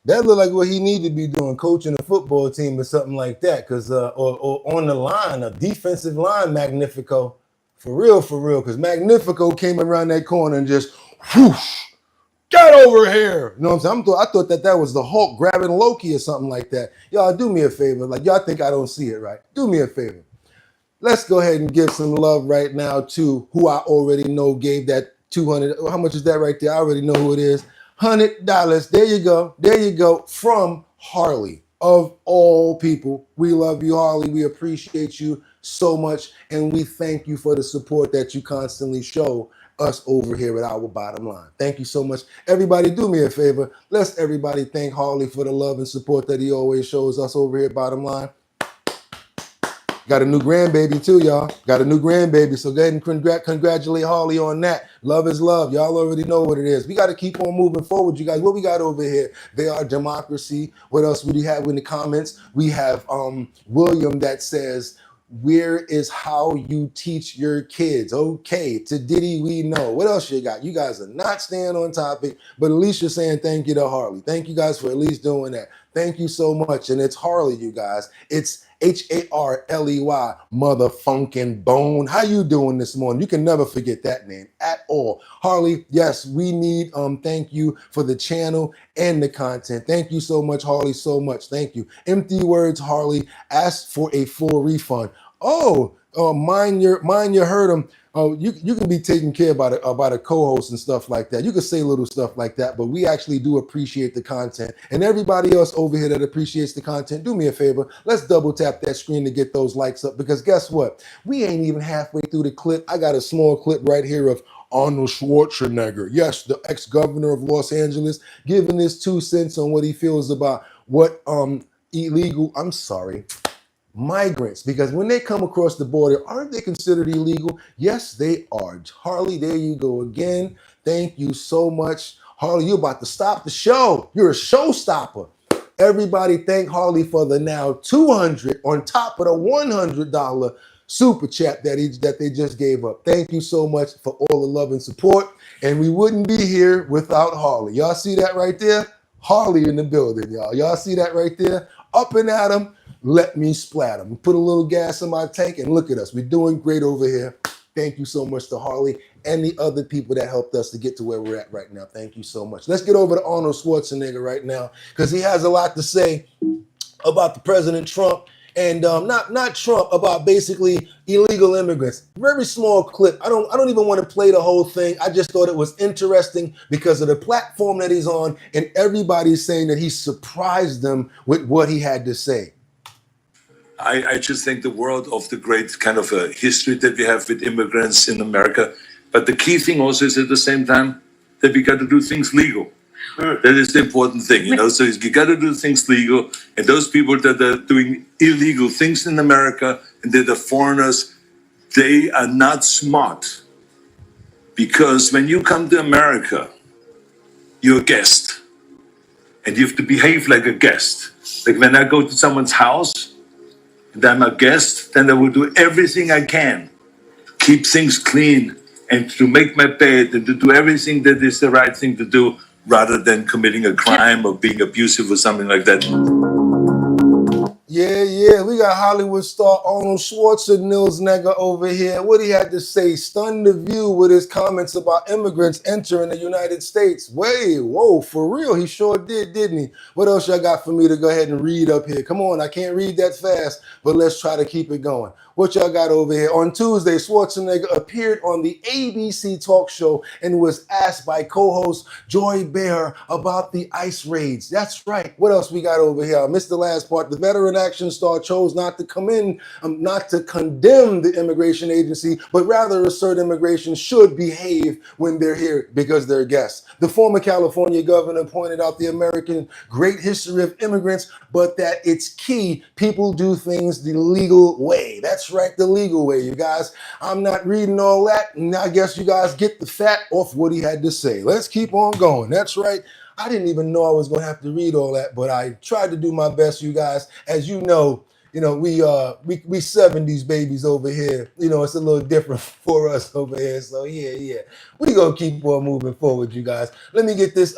That look like what he need to be doing, coaching a football team or something like that. Cause or on the line, a defensive line, Magnifico. For real, because Magnifico came around that corner and just whoosh, get over here. You know what I'm saying? I thought that was the Hulk grabbing Loki or something like that. Y'all do me a favor. Like, y'all think I don't see it, right? Do me a favor. Let's go ahead and give some love right now to who I already know gave that 200. How much is that right there? I already know who it is. $100. There you go. There you go. From Harley. Of all people, we love you, Harley. We appreciate you so much. And we thank you for the support that you constantly show us over here at Our Bottom Line. Thank you so much. Everybody, do me a favor. Let's everybody thank Harley for the love and support that he always shows us over here at Bottom Line. Got a new grandbaby too, y'all. Got a new grandbaby. So go ahead and congratulate Harley on that. Love is love. Y'all already know what it is. We got to keep on moving forward, you guys. What we got over here? They are democracy. What else would you have in the comments? We have William that says, where is how you teach your kids? Okay, to Diddy, we know. What else you got? You guys are not staying on topic, but at least you're saying thank you to Harley. Thank you guys for at least doing that. Thank you so much. And it's Harley, you guys. It's Harley, motherfunkin' bone. How you doing this morning? You can never forget that name at all. Harley, yes, we need thank you for the channel and the content. Thank you so much, Harley, so much. Thank you. Empty words, Harley. Ask for a full refund. Oh, mind your heard him. Oh, you can be taken care of by a co-host and stuff like that. You can say little stuff like that, but we actually do appreciate the content. And everybody else over here that appreciates the content, do me a favor. Let's double tap that screen to get those likes up, because guess what? We ain't even halfway through the clip. I got a small clip right here of Arnold Schwarzenegger, yes, the ex-governor of Los Angeles, giving his 2 cents on what he feels about what migrants, because when they come across the border, aren't they considered illegal? Yes, they are. Harley, there you go again. Thank you so much. Harley, you're about to stop the show. You're a showstopper. Everybody thank Harley for the now $200 on top of the $100 super chat that they just gave up. Thank you so much for all the love and support. And we wouldn't be here without Harley. Y'all see that right there? Harley in the building, y'all. Y'all see that right there? Up and at 'em. Let me splat them. Put a little gas in my tank and look at us. We're doing great over here. Thank you so much to Harley and the other people that helped us to get to where we're at right now. Thank you so much. Let's get over to Arnold Schwarzenegger right now, because he has a lot to say about the President Trump and not Trump, about basically illegal immigrants. Very small clip. I don't even want to play the whole thing. I just thought it was interesting because of the platform that he's on, and everybody's saying that he surprised them with what he had to say. I just think the world of the great kind of a history that we have with immigrants in America. But the key thing also is at the same time that we got to do things legal. That is the important thing, you know. So you got to do things legal. And those people that are doing illegal things in America and that are foreigners, they are not smart. Because when you come to America, you're a guest. And you have to behave like a guest. Like when I go to someone's house, and I'm a guest, then I will do everything I can, keep things clean, and to make my bed, and to do everything that is the right thing to do, rather than committing a crime or being abusive or something like that. Yeah, we got Hollywood star Arnold Schwarzenegger over here. What he had to say stunned the view with his comments about immigrants entering the United States. Whoa, for real, he sure did, didn't he? What else y'all got for me to go ahead and read up here? Come on, I can't read that fast, but let's try to keep it going. What y'all got over here? On Tuesday, Schwarzenegger appeared on the ABC talk show and was asked by co-host Joy Behar about the ICE raids. That's right. What else we got over here? I missed the last part. The veteran action star chose not to condemn the immigration agency, but rather assert immigration should behave when they're here because they're guests. The former California governor pointed out the American great history of immigrants, but that it's key people do things the legal way. That's right, the legal way, you guys. I'm not reading all that, and I guess you guys get the fat off what he had to say. Let's keep on going. That's right. I didn't even know I was going to have to read all that, but I tried to do my best, you guys. As you know, You know, we 70s babies over here. You know, it's a little different for us over here. So yeah. We gonna keep on moving forward, you guys. Let me get this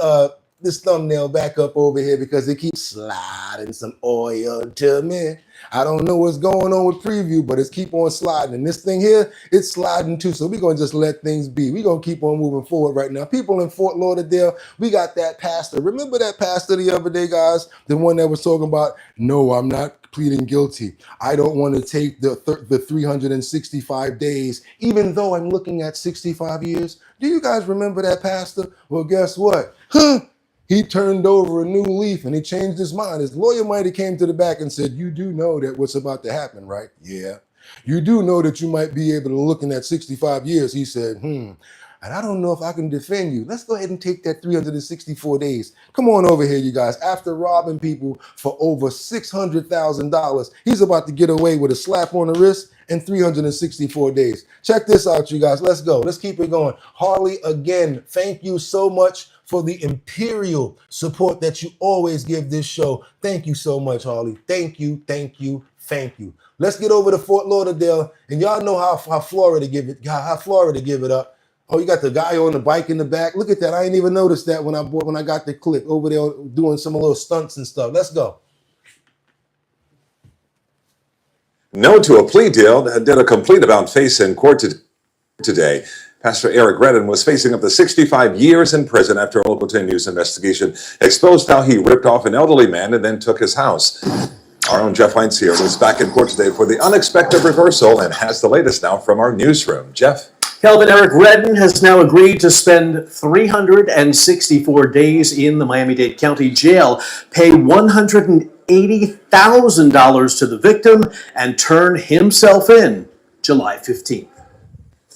thumbnail back up over here because it keeps sliding some oil to me. I don't know what's going on with preview, but it's keep on sliding. And this thing here, it's sliding too. So we're going to just let things be. We're going to keep on moving forward right now. People in Fort Lauderdale, we got that pastor. Remember that pastor the other day, guys? The one that was talking about, no, I'm not pleading guilty. I don't want to take the 365 days, even though I'm looking at 65 years. Do you guys remember that pastor? Well, guess what? He turned over a new leaf and he changed his mind. His lawyer might have came to the back and said, you do know that what's about to happen, right? Yeah. You do know that you might be able to look in at 65 years. He said, and I don't know if I can defend you. Let's go ahead and take that 364 days. Come on over here, you guys. After robbing people for over $600,000, he's about to get away with a slap on the wrist and 364 days. Check this out, you guys. Let's go. Let's keep it going. Harley, again, thank you so much for the imperial support that you always give this show. Thank you so much, Harley. Thank you. Let's get over to Fort Lauderdale, and y'all know how Florida give it up. Oh, you got the guy on the bike in the back. Look at that. I ain't even noticed that when I got the clip over there doing some little stunts and stuff. Let's go. No to a plea deal did a complete about face in court today. Pastor Eric Redden was facing up to 65 years in prison after a local 10 News investigation exposed how he ripped off an elderly man and then took his house. Our own Jeff Heinz here was back in court today for the unexpected reversal and has the latest now from our newsroom. Jeff? Kelvin, Eric Redden has now agreed to spend 364 days in the Miami-Dade County Jail, pay $180,000 to the victim, and turn himself in July 15th.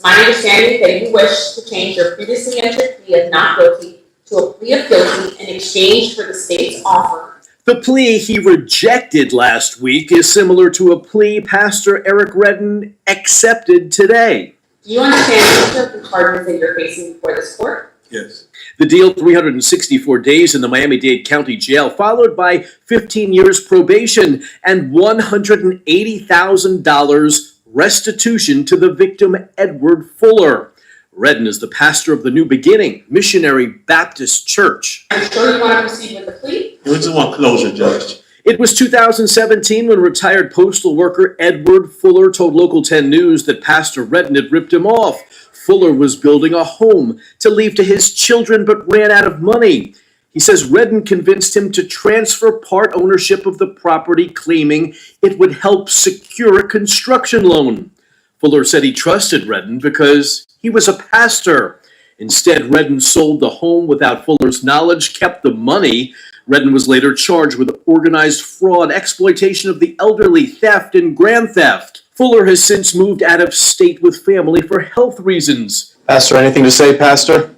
My understanding is that you wish to change your previously entered plea of not guilty to a plea of guilty in exchange for the state's offer. The plea he rejected last week is similar to a plea Pastor Eric Redden accepted today. Do you understand each of the charges that you're facing before this court? Yes. The deal, 364 days in the Miami-Dade County Jail, followed by 15 years probation and $180,000 restitution to the victim, Edward Fuller. Redden is the pastor of the New Beginning Missionary Baptist Church. Are you sure you want to proceed with the plea? We just want closure, Judge. It was 2017 when retired postal worker Edward Fuller told Local 10 News that Pastor Redden had ripped him off. Fuller was building a home to leave to his children but ran out of money. He says Redden convinced him to transfer part ownership of the property, claiming it would help secure a construction loan. Fuller said he trusted Redden because he was a pastor. Instead, Redden sold the home without Fuller's knowledge, kept the money. Redden was later charged with organized fraud, exploitation of the elderly, theft, and grand theft. Fuller has since moved out of state with family for health reasons. Pastor, anything to say, Pastor?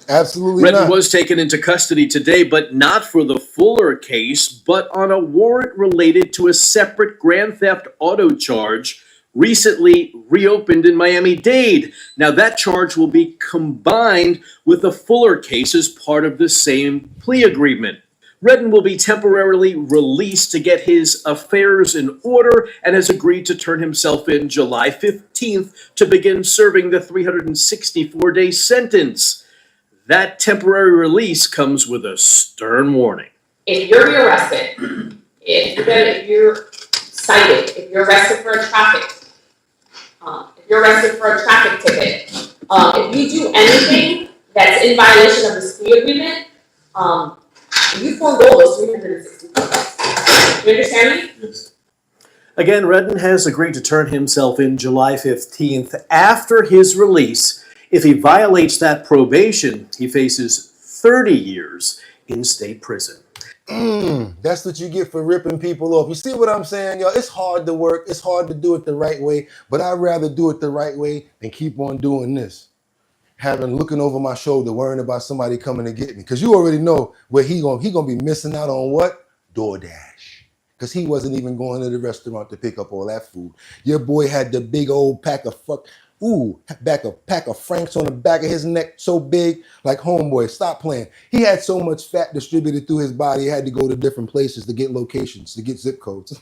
Absolutely Redden not. was taken into custody today, but not for the Fuller case, but on a warrant related to a separate grand theft auto charge recently reopened in Miami-Dade. Now that charge will be combined with the Fuller case as part of the same plea agreement. Redden will be temporarily released to get his affairs in order and has agreed to turn himself in July 15th to begin serving the 364-day sentence. That temporary release comes with a stern warning. If you're rearrested, if you're cited, if you're arrested for a traffic ticket, if you do anything that's in violation of this plea agreement, you forego those 364 days. You understand me? Yes. Again, Redden has agreed to turn himself in July 15th after his release. If he violates that probation, he faces 30 years in state prison. That's what you get for ripping people off. You see what I'm saying, y'all? It's hard to work. It's hard to do it the right way, but I'd rather do it the right way than keep on doing this. Looking over my shoulder, worrying about somebody coming to get me. Because you already know where he gonna be missing out on what? DoorDash. Because he wasn't even going to the restaurant to pick up all that food. Your boy had the big old pack of Ooh, back a pack of Franks on the back of his neck so big, like homeboy, stop playing. He had so much fat distributed through his body, he had to go to different places to get locations, to get zip codes.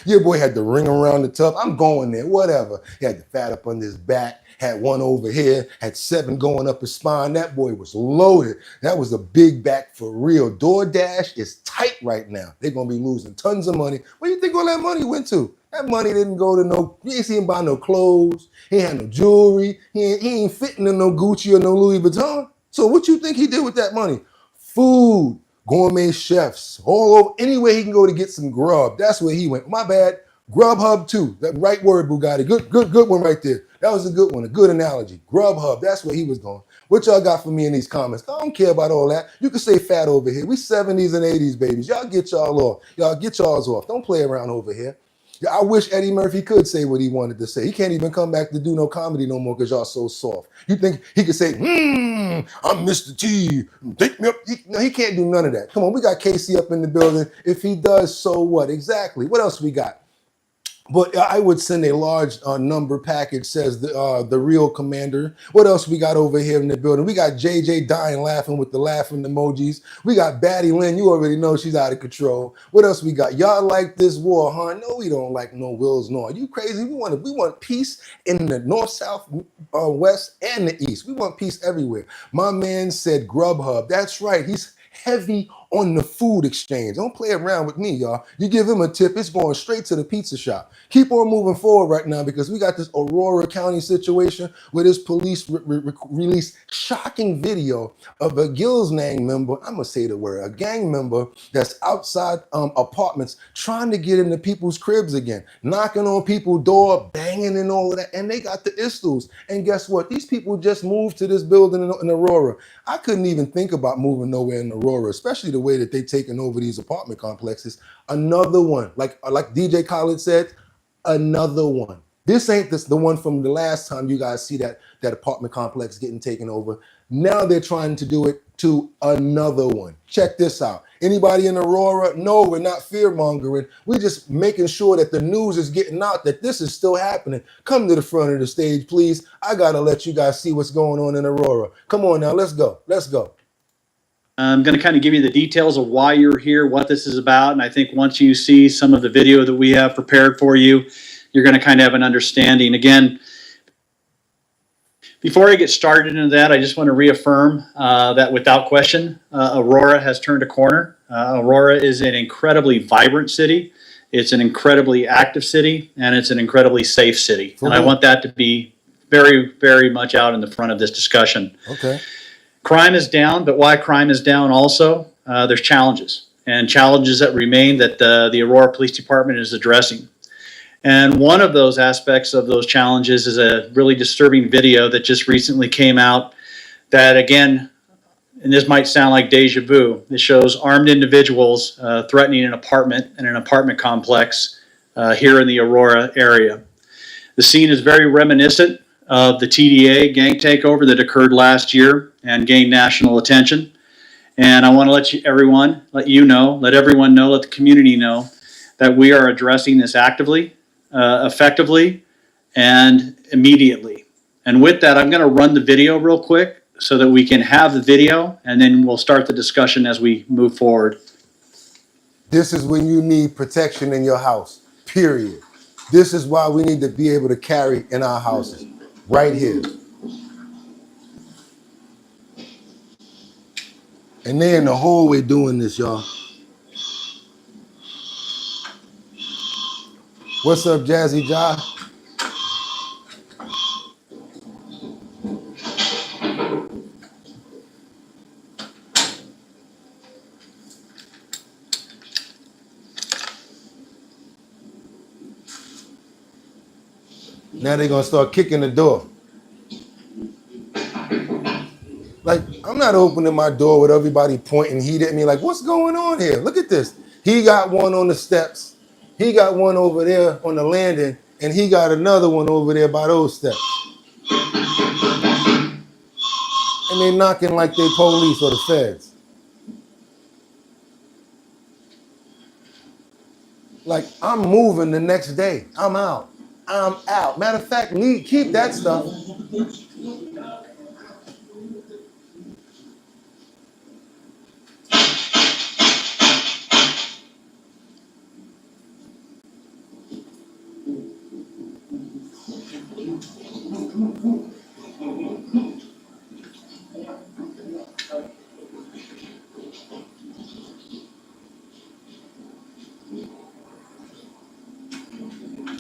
Your boy had the ring around the tub. I'm going there, whatever. He had the fat up on his back, had one over here, had 7 going up his spine. That boy was loaded. That was a big back for real. DoorDash is tight right now. They're going to be losing tons of money. Where do you think all that money went to? That money didn't go to no, you ain't see him buy no clothes. He had no jewelry. He ain't fitting in no Gucci or no Louis Vuitton. So what you think he did with that money? Food, gourmet chefs, all over, anywhere he can go to get some grub. That's where he went. My bad. Grubhub too. That right word, Bugatti. Good one right there. That was a good one, a good analogy. Grubhub, that's where he was going. What y'all got for me in these comments? I don't care about all that. You can say fat over here. We 70s and 80s babies. Y'all get y'all off. Y'all get y'all's off. Don't play around over here. I wish Eddie Murphy could say what he wanted to say. He can't even come back to do no comedy no more because y'all so soft. You think he could say, I'm Mr. T, take me up. No, he can't do none of that. Come on, we got Casey up in the building. If he does, so what? Exactly. What else we got? But I would send a large number package, says the real commander. What else we got over here in the building? We got JJ dying laughing with the laughing emojis. We got Batty Lynn. You already know she's out of control. What else we got? Y'all like this war, huh? No, we don't like no wills, no. Are you crazy? We want peace in the north, south, west, and the east. We want peace everywhere. My man said Grubhub. That's right. He's heavy on the food exchange. Don't play around with me, y'all. You give him a tip, it's going straight to the pizza shop. Keep on moving forward right now because we got this Aurora County situation where this police released shocking video of a Gills gang member, I'm going to say the word, a gang member that's outside apartments trying to get into people's cribs again, knocking on people's door, banging and all of that, and they got the issues. And guess what? These people just moved to this building in Aurora. I couldn't even think about moving nowhere in Aurora, especially the way that they taking over these apartment complexes. Another one, like DJ Khaled said, another one. This ain't the one from the last time you guys see that apartment complex getting taken over. Now they're trying to do it to another one. Check this out. Anybody in Aurora? No, we're not fear mongering. We're just making sure that the news is getting out that this is still happening. Come to the front of the stage, please. I gotta let you guys see what's going on in Aurora. Come on now, let's go. Let's go. I'm going to kind of give you the details of why you're here, what this is about, and I think once you see some of the video that we have prepared for you, you're going to kind of have an understanding. Again, before I get started into that, I just want to reaffirm that without question, Aurora has turned a corner. Aurora is an incredibly vibrant city. It's an incredibly active city, and it's an incredibly safe city. And I want that to be very, very much out in the front of this discussion. Okay. Crime is down, but why crime is down also, there's challenges, and challenges that remain that the Aurora Police Department is addressing. And one of those aspects of those challenges is a really disturbing video that just recently came out that, again, and this might sound like deja vu, it shows armed individuals threatening an apartment in an apartment complex here in the Aurora area. The scene is very reminiscent of the TDA gang takeover that occurred last year and gained national attention. And I want to let everyone know, let the community know that we are addressing this actively, effectively, and immediately. And with that, I'm going to run the video real quick so that we can have the video, and then we'll start the discussion as we move forward. This is when you need protection in your house, period. This is why we need to be able to carry in our houses, right here. And they in the hallway doing this, y'all. What's up, Jazzy Ja? Now they're gonna start kicking the door. Like, I'm not opening my door with everybody pointing heat at me like, what's going on here? Look at this. He got one on the steps. He got one over there on the landing, and he got another one over there by those steps. And they knocking like they police or the feds. Like, I'm moving the next day. I'm out. I'm out. Matter of fact, keep that stuff.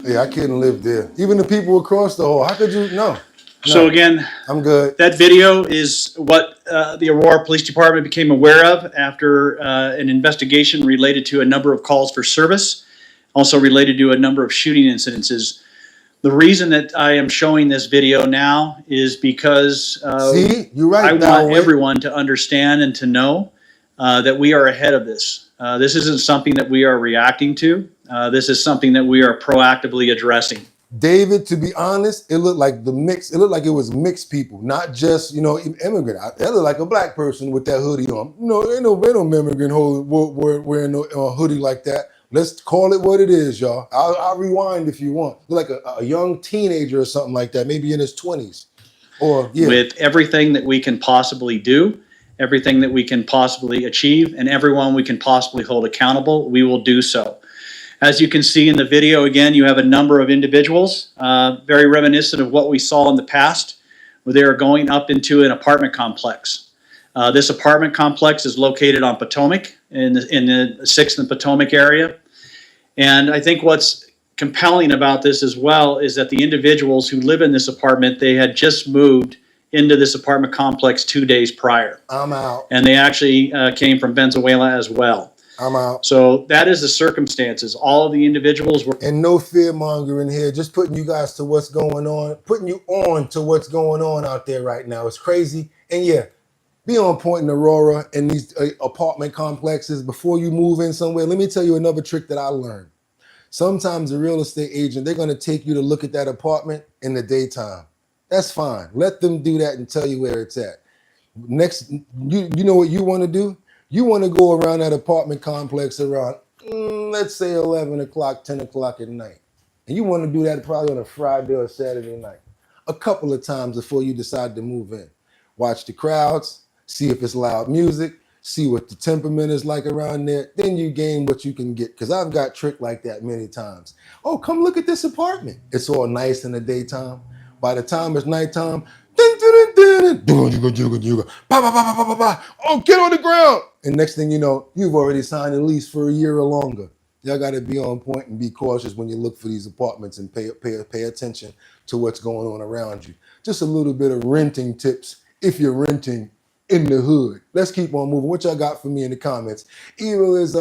Yeah, I couldn't live there. Even the people across the hall. How could you? No. So again, I'm good. That video is what the Aurora Police Department became aware of after an investigation related to a number of calls for service, also related to a number of shooting incidences. The reason that I am showing this video now is because See, you're right, I want everyone to understand and to know that we are ahead of this. This isn't something that we are reacting to. This is something that we are proactively addressing. David, to be honest, it looked like it looked like it was mixed people, not just, immigrant. It looked like a black person with that hoodie on. No, ain't no immigrant wearing no hoodie like that. Let's call it what it is, y'all. I'll rewind if you want. Look like a young teenager or something like that, maybe in his 20s. Or, yeah. With everything that we can possibly do, everything that we can possibly achieve, and everyone we can possibly hold accountable, we will do so. As you can see in the video, again, you have a number of individuals, very reminiscent of what we saw in the past, where they are going up into an apartment complex. This apartment complex is located on Potomac, in the 6th and Potomac area. And I think what's compelling about this as well is that the individuals who live in this apartment, they had just moved into this apartment complex 2 days prior. I'm out. And they actually came from Venezuela as well. I'm out. So that is the circumstances. All of the individuals were... And no fear mongering here, just putting you guys to what's going on, putting you on to what's going on out there right now. It's crazy. And yeah, be on point in Aurora and these apartment complexes before you move in somewhere. Let me tell you another trick that I learned. Sometimes a real estate agent, they're going to take you to look at that apartment in the daytime. That's fine. Let them do that and tell you where it's at. Next, you know what you want to do? You want to go around that apartment complex around, let's say 11 o'clock, 10 o'clock at night. And you want to do that probably on a Friday or Saturday night. A couple of times before you decide to move in. Watch the crowds, see if it's loud music, see what the temperament is like around there. Then you gain what you can get. Because I've got tricked like that many times. Oh, come look at this apartment. It's all nice in the daytime. By the time it's nighttime, oh, get on the ground. And next thing you know, you've already signed a lease for a year or longer. Y'all got to be on point and be cautious when you look for these apartments and pay attention to what's going on around you. Just a little bit of renting tips if you're renting in the hood. Let's keep on moving. What y'all got for me in the comments? Evil is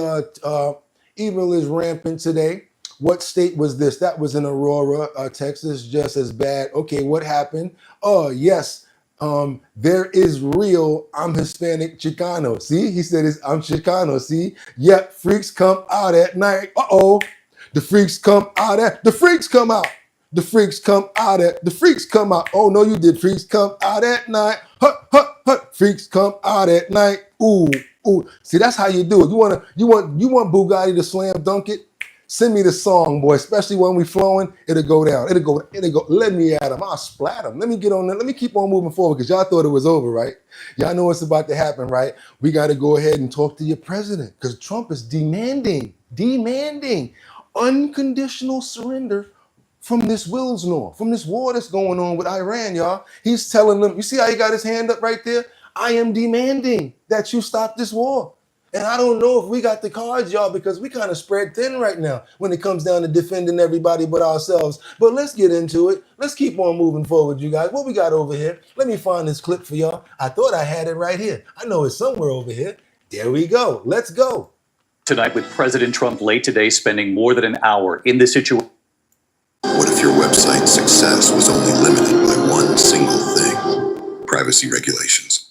rampant today. What state was this? That was in Aurora, Texas, just as bad. Okay, what happened? Oh, yes. There is real, I'm Hispanic Chicano. See, he said I'm Chicano. See, yep, freaks come out at night. Uh-oh, the freaks come out at, the freaks come out. The freaks come out at, the freaks come out. Oh, no, you did. Freaks come out at night. Hut, hut, hut. Freaks come out at night. Ooh, ooh. See, that's how you do it. You want Bugatti to slam dunk it? Send me the song, boy, especially when we flowing, it'll go down. It'll go, let me at him. I'll splat him. Let me get on there. Let me keep on moving forward because y'all thought it was over, right? Y'all know what's about to happen, right? We got to go ahead and talk to your president because Trump is demanding unconditional surrender from this from this war that's going on with Iran, y'all. He's telling them, you see how he got his hand up right there? I am demanding that you stop this war. And I don't know if we got the cards, y'all, because we kind of spread thin right now when it comes down to defending everybody but ourselves. But let's get into it. Let's keep on moving forward, you guys. What we got over here? Let me find this clip for y'all. I thought I had it right here. I know it's somewhere over here. There we go. Let's go. Tonight with President Trump late today spending more than an hour in this situation. What if your website's success was only limited by one single thing? Privacy regulations.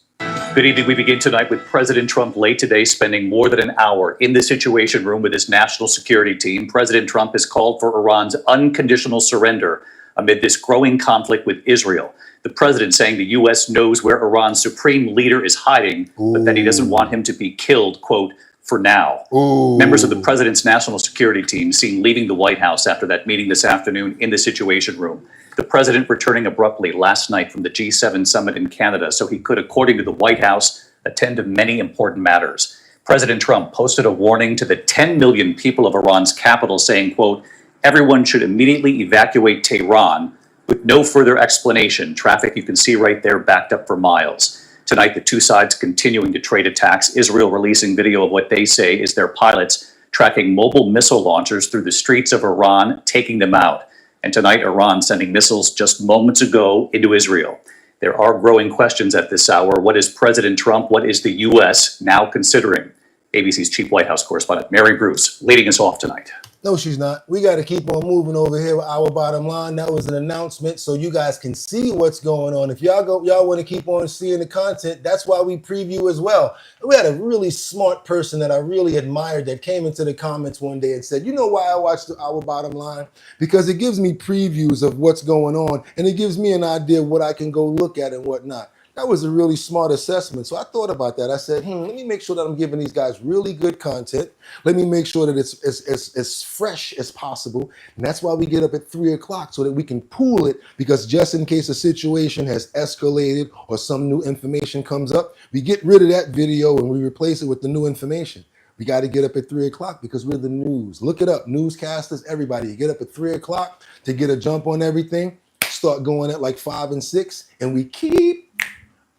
Good evening. We begin tonight with President Trump late today spending more than an hour in the Situation Room with his national security team. President Trump has called for Iran's unconditional surrender amid this growing conflict with Israel. The president saying the U.S. knows where Iran's supreme leader is hiding, but that he doesn't want him to be killed, quote, for now. Ooh. Members of the president's national security team seen leaving the White House after that meeting this afternoon in the Situation Room. The president returning abruptly last night from the G7 summit in Canada so he could, according to the White House, attend to many important matters. President Trump posted a warning to the 10 million people of Iran's capital saying, quote, everyone should immediately evacuate Tehran with no further explanation. Traffic you can see right there backed up for miles. Tonight, the two sides continuing to trade attacks, Israel releasing video of what they say is their pilots tracking mobile missile launchers through the streets of Iran, taking them out. And tonight, Iran sending missiles just moments ago into Israel. There are growing questions at this hour. What is President Trump, what is the U.S. now considering? ABC's chief White House correspondent, Mary Bruce, leading us off tonight. No, she's not. We got to keep on moving over here with our bottom line. That was an announcement so you guys can see what's going on. If y'all want to keep on seeing the content, that's why we preview as well. And we had a really smart person that I really admired that came into the comments one day and said, you know why I watch our bottom line? Because it gives me previews of what's going on, and it gives me an idea of what I can go look at and whatnot. That was a really smart assessment. So I thought about that. I said, let me make sure that I'm giving these guys really good content. Let me make sure that it's as fresh as possible. And that's why we get up at 3 o'clock so that we can pool it, because just in case a situation has escalated or some new information comes up, we get rid of that video and we replace it with the new information. We got to get up at 3 o'clock because we're the news. Look it up. Newscasters, everybody. You get up at 3 o'clock to get a jump on everything. Start going at like 5 and 6, and we keep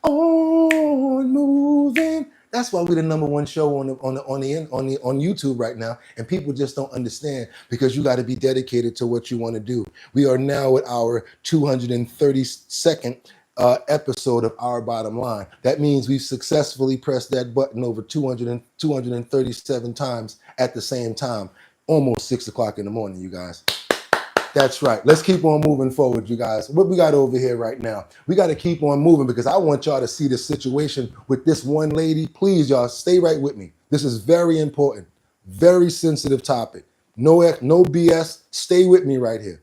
on moving. That's why we're the number one show on YouTube right now, and people just don't understand, because you got to be dedicated to what you want to do. We are now at our 232nd episode of Our Bottom Line. That means we've successfully pressed that button over 237 times at the same time, almost 6 o'clock in the morning, you guys. That's right. Let's keep on moving forward, you guys. What we got over here right now? We got to keep on moving because I want y'all to see the situation with this one lady. Please, y'all, stay right with me. This is very important, very sensitive topic. No BS. Stay with me right here.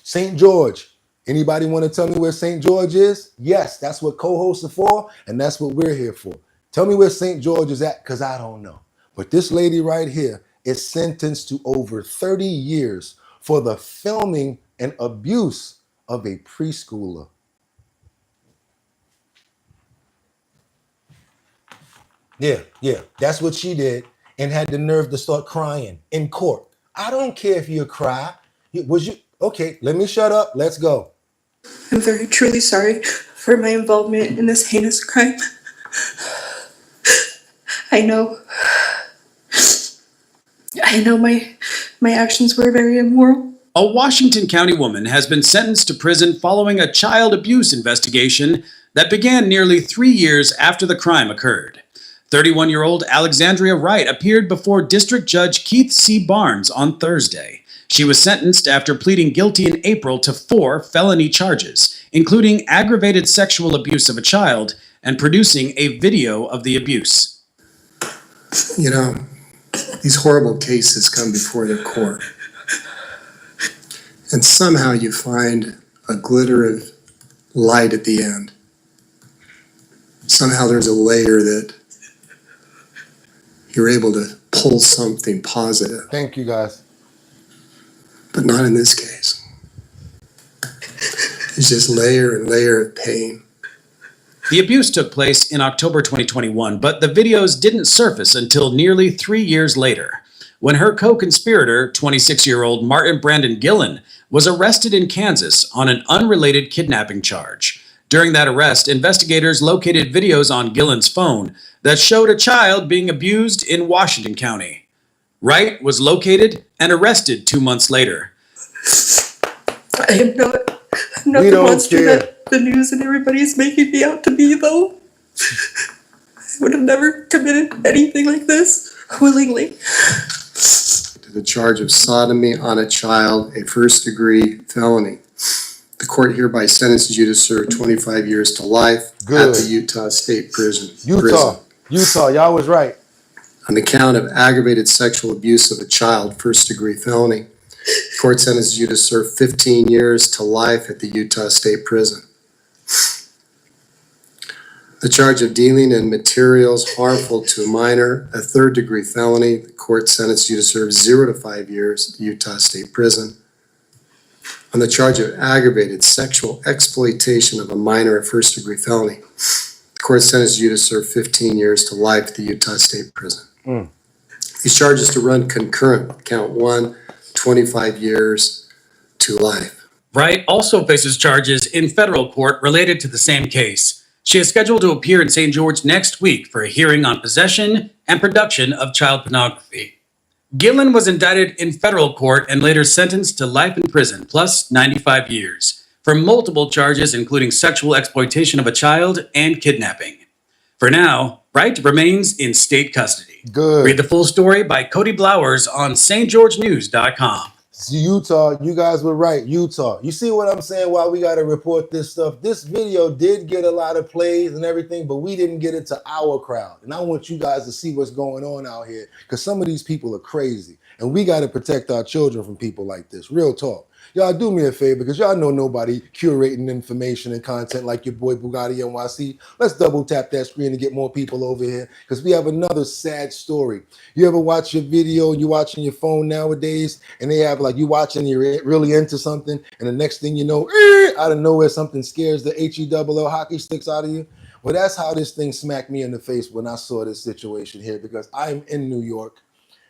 St. George. Anybody want to tell me where St. George is? Yes, that's what co-hosts are for, and that's what we're here for. Tell me where St. George is at, because I don't know. But this lady right here is sentenced to over 30 years for the filming and abuse of a preschooler. Yeah, that's what she did, and had the nerve to start crying in court. I don't care if you cry. Okay, let me shut up. Let's go. I'm very truly sorry for my involvement in this heinous crime. I know my actions were very immoral. A Washington County woman has been sentenced to prison following a child abuse investigation that began nearly 3 years after the crime occurred. 31-year-old Alexandria Wright appeared before District Judge Keith C. Barnes on Thursday. She was sentenced after pleading guilty in April to 4 felony charges, including aggravated sexual abuse of a child and producing a video of the abuse. You know, these horrible cases come before the court, and somehow you find a glitter of light at the end. Somehow there's a layer that you're able to pull something positive. Thank you, guys. But not in this case. It's just layer and layer of pain. The abuse took place in October 2021, but the videos didn't surface until nearly 3 years later, when her co-conspirator, 26-year-old Martin Brandon Gillen, was arrested in Kansas on an unrelated kidnapping charge. During that arrest, investigators located videos on Gillen's phone that showed a child being abused in Washington County. Wright was located and arrested 2 months later. I am not the monster that the news and everybody's making me out to be, though. I would have never committed anything like this willingly. To the charge of sodomy on a child, a first-degree felony. The court hereby sentences you to serve 25 years to life at the Utah State Prison. Utah, y'all was right. On the count of aggravated sexual abuse of a child, first-degree felony. The court sentences you to serve 15 years to life at the Utah State Prison. The charge of dealing in materials harmful to a minor, a third-degree felony. The court sentenced you to serve 0 to 5 years at Utah State Prison. On the charge of aggravated sexual exploitation of a minor, a first-degree felony, the court sentenced you to serve 15 years to life at the Utah State Prison. These charges to run concurrent. Count 1, 25 years to life. Wright also faces charges in federal court related to the same case. She is scheduled to appear in St. George next week for a hearing on possession and production of child pornography. Gillen was indicted in federal court and later sentenced to life in prison plus 95 years for multiple charges including sexual exploitation of a child and kidnapping. For now, Wright remains in state custody. Good. Read the full story by Cody Blowers on stgeorgenews.com. Utah, you guys were right. Utah. You see what I'm saying? Why we got to report this stuff? This video did get a lot of plays and everything, but we didn't get it to our crowd. And I want you guys to see what's going on out here because some of these people are crazy. And we got to protect our children from people like this. Real talk. Y'all do me a favor because y'all know nobody curating information and content like your boy BOOGOTTINYC. Let's double tap that screen to get more people over here because we have another sad story. You ever watch your video, you watching your phone nowadays, and they have like you watching, you're really into something, and the next thing you know, out of nowhere, something scares the HELL hockey sticks out of you? Well, that's how this thing smacked me in the face when I saw this situation here because I'm in New York.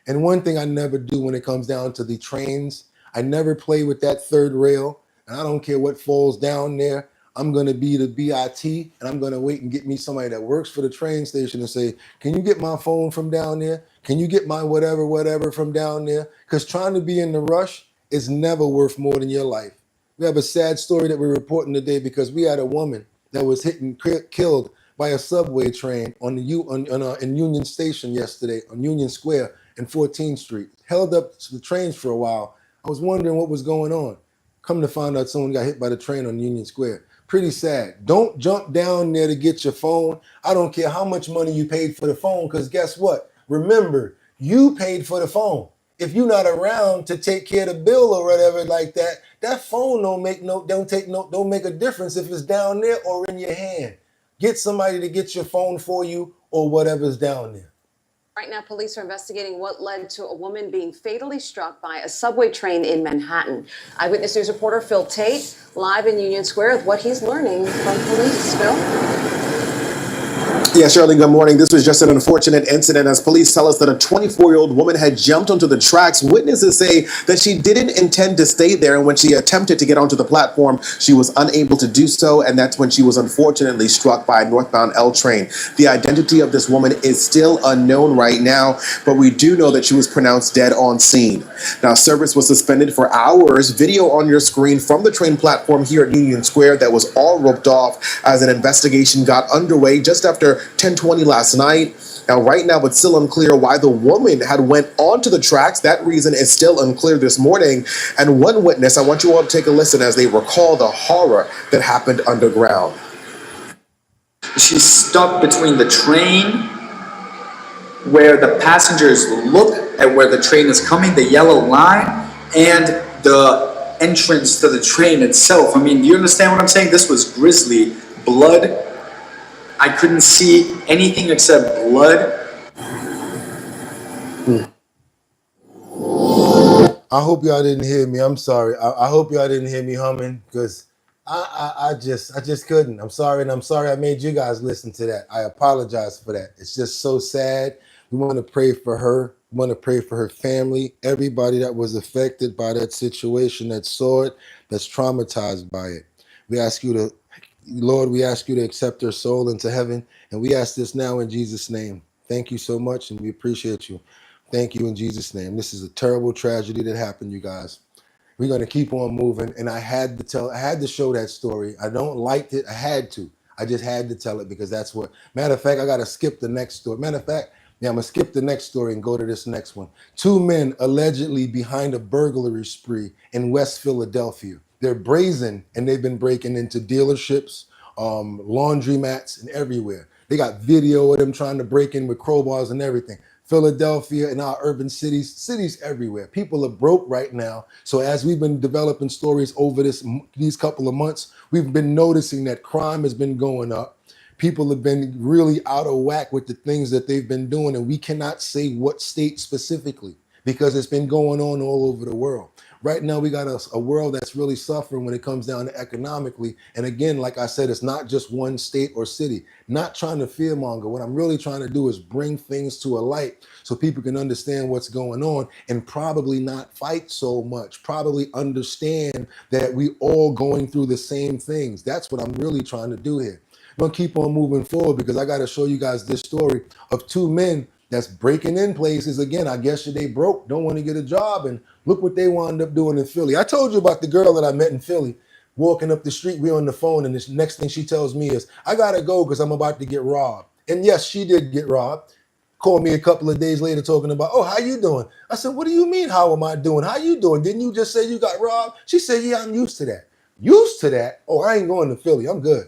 And one thing I never do when it comes down to the trains, I never play with that third rail, and I don't care what falls down there. I'm going to be the BIT, and I'm going to wait and get me somebody that works for the train station and say, can you get my phone from down there? Can you get my whatever from down there? Because trying to be in the rush is never worth more than your life. We have a sad story that we're reporting today because we had a woman that was hit and killed by a subway train on in Union Station yesterday, on Union Square and 14th Street. Held up the trains for a while. I was wondering what was going on. Come to find out someone got hit by the train on Union Square. Pretty sad. Don't jump down there to get your phone. I don't care how much money you paid for the phone, because guess what? Remember, you paid for the phone. If you're not around to take care of the bill or whatever like that, that phone don't make a difference if it's down there or in your hand. Get somebody to get your phone for you or whatever's down there. Right now, police are investigating what led to a woman being fatally struck by a subway train in Manhattan. Eyewitness News reporter Phil Tate live in Union Square with what he's learning from police. Phil? Yeah, Shirley, good morning. This was just an unfortunate incident as police tell us that a 24-year-old woman had jumped onto the tracks. Witnesses say that she didn't intend to stay there, and when she attempted to get onto the platform, she was unable to do so, and that's when she was unfortunately struck by a northbound L train. The identity of this woman is still unknown right now, but we do know that she was pronounced dead on scene. Now, service was suspended for hours. Video on your screen from the train platform here at Union Square that was all roped off as an investigation got underway just after 10:20 last night. Now, right now, it's still unclear why the woman had went onto the tracks. That reason is still unclear this morning. And one witness, I want you all to take a listen as they recall the horror that happened underground. She's stuck between the train where the passengers look at where the train is coming, the yellow line, and the entrance to the train itself. I mean, do you understand what I'm saying? This was grisly. Blood. I couldn't see anything except blood. I hope y'all didn't hear me. I'm sorry. I hope y'all didn't hear me humming because I just couldn't. I'm sorry, and I'm sorry I made you guys listen to that. I apologize for that. It's just so sad. We want to pray for her. We want to pray for her family, everybody that was affected by that situation, that saw it, that's traumatized by it. We ask you to, Lord, we ask you to accept her soul into heaven, and we ask this now in Jesus' name. Thank you so much, and we appreciate you. Thank you in Jesus' name. This is a terrible tragedy that happened, you guys. We're going to keep on moving, and I had to show that story. I don't like it. I had to. I just had to tell it because that's what. Matter of fact, I got to skip the next story. Matter of fact, yeah, I'm going to skip the next story and go to this next one. 2 men allegedly behind a burglary spree in West Philadelphia. They're brazen, and they've been breaking into dealerships, laundromats, and everywhere. They got video of them trying to break in with crowbars and everything. Philadelphia and our urban cities everywhere. People are broke right now. So as we've been developing stories over these couple of months, we've been noticing that crime has been going up. People have been really out of whack with the things that they've been doing, and we cannot say what state specifically because it's been going on all over the world. Right now, we got a world that's really suffering when it comes down to economically. And again, like I said, it's not just one state or city. Not trying to fearmonger. What I'm really trying to do is bring things to a light so people can understand what's going on and probably not fight so much. Probably understand that we all going through the same things. That's what I'm really trying to do here. I'm gonna keep on moving forward because I got to show you guys this story of two men that's breaking in places. Again, I guess they broke, don't want to get a job, and look what they wound up doing in Philly. I told you about the girl that I met in Philly. Walking up the street, we on the phone, and this next thing she tells me is, I gotta go because I'm about to get robbed. And yes, she did get robbed. Called me a couple of days later talking about, oh, how you doing? I said, what do you mean, how am I doing? How you doing? Didn't you just say you got robbed? She said, yeah, I'm used to that. Used to that? Oh, I ain't going to Philly. I'm good.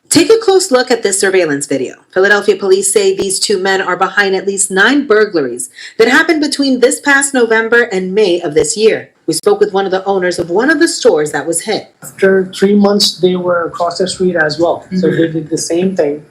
Take a close look at this surveillance video. Philadelphia police say these two men are behind at least 9 burglaries that happened between this past November and May of this year. We spoke with one of the owners of one of the stores that was hit. After 3 months, they were across the street as well. So they did the same thing.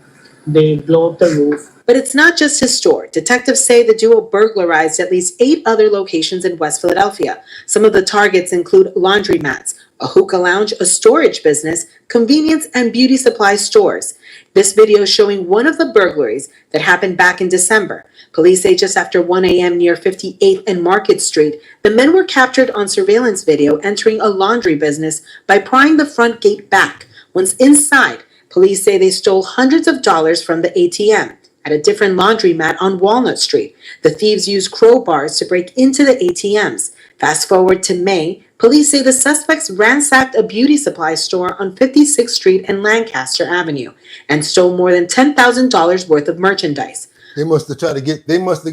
They blew up the roof. But it's not just his store. Detectives say the duo burglarized at least 8 other locations in West Philadelphia. Some of the targets include laundromats, a hookah lounge, a storage business, convenience and beauty supply stores. This video is showing one of the burglaries that happened back in December. Police say just after 1 a.m. near 58th and Market Street, the men were captured on surveillance video entering a laundry business by prying the front gate back. Once inside, police say they stole hundreds of dollars from the ATM. At a different laundromat on Walnut Street, the thieves used crowbars to break into the ATMs. Fast forward to May, police say the suspects ransacked a beauty supply store on 56th Street and Lancaster Avenue and stole more than $10,000 worth of merchandise. They must have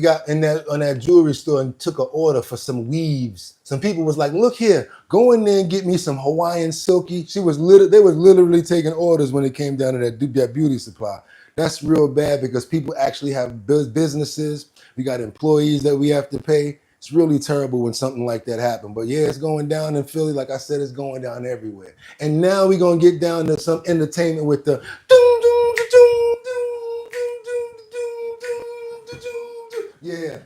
got in that on that jewelry store and took an order for some weaves. Some people was like, look here, go in there and get me some Hawaiian silky. They was literally taking orders when it came down to that beauty supply. That's real bad because people actually have businesses. We got employees that we have to pay. It's really terrible when something like that happened. But yeah, it's going down in Philly. Like I said, it's going down everywhere. And now we're going to get down to some entertainment with the yeah.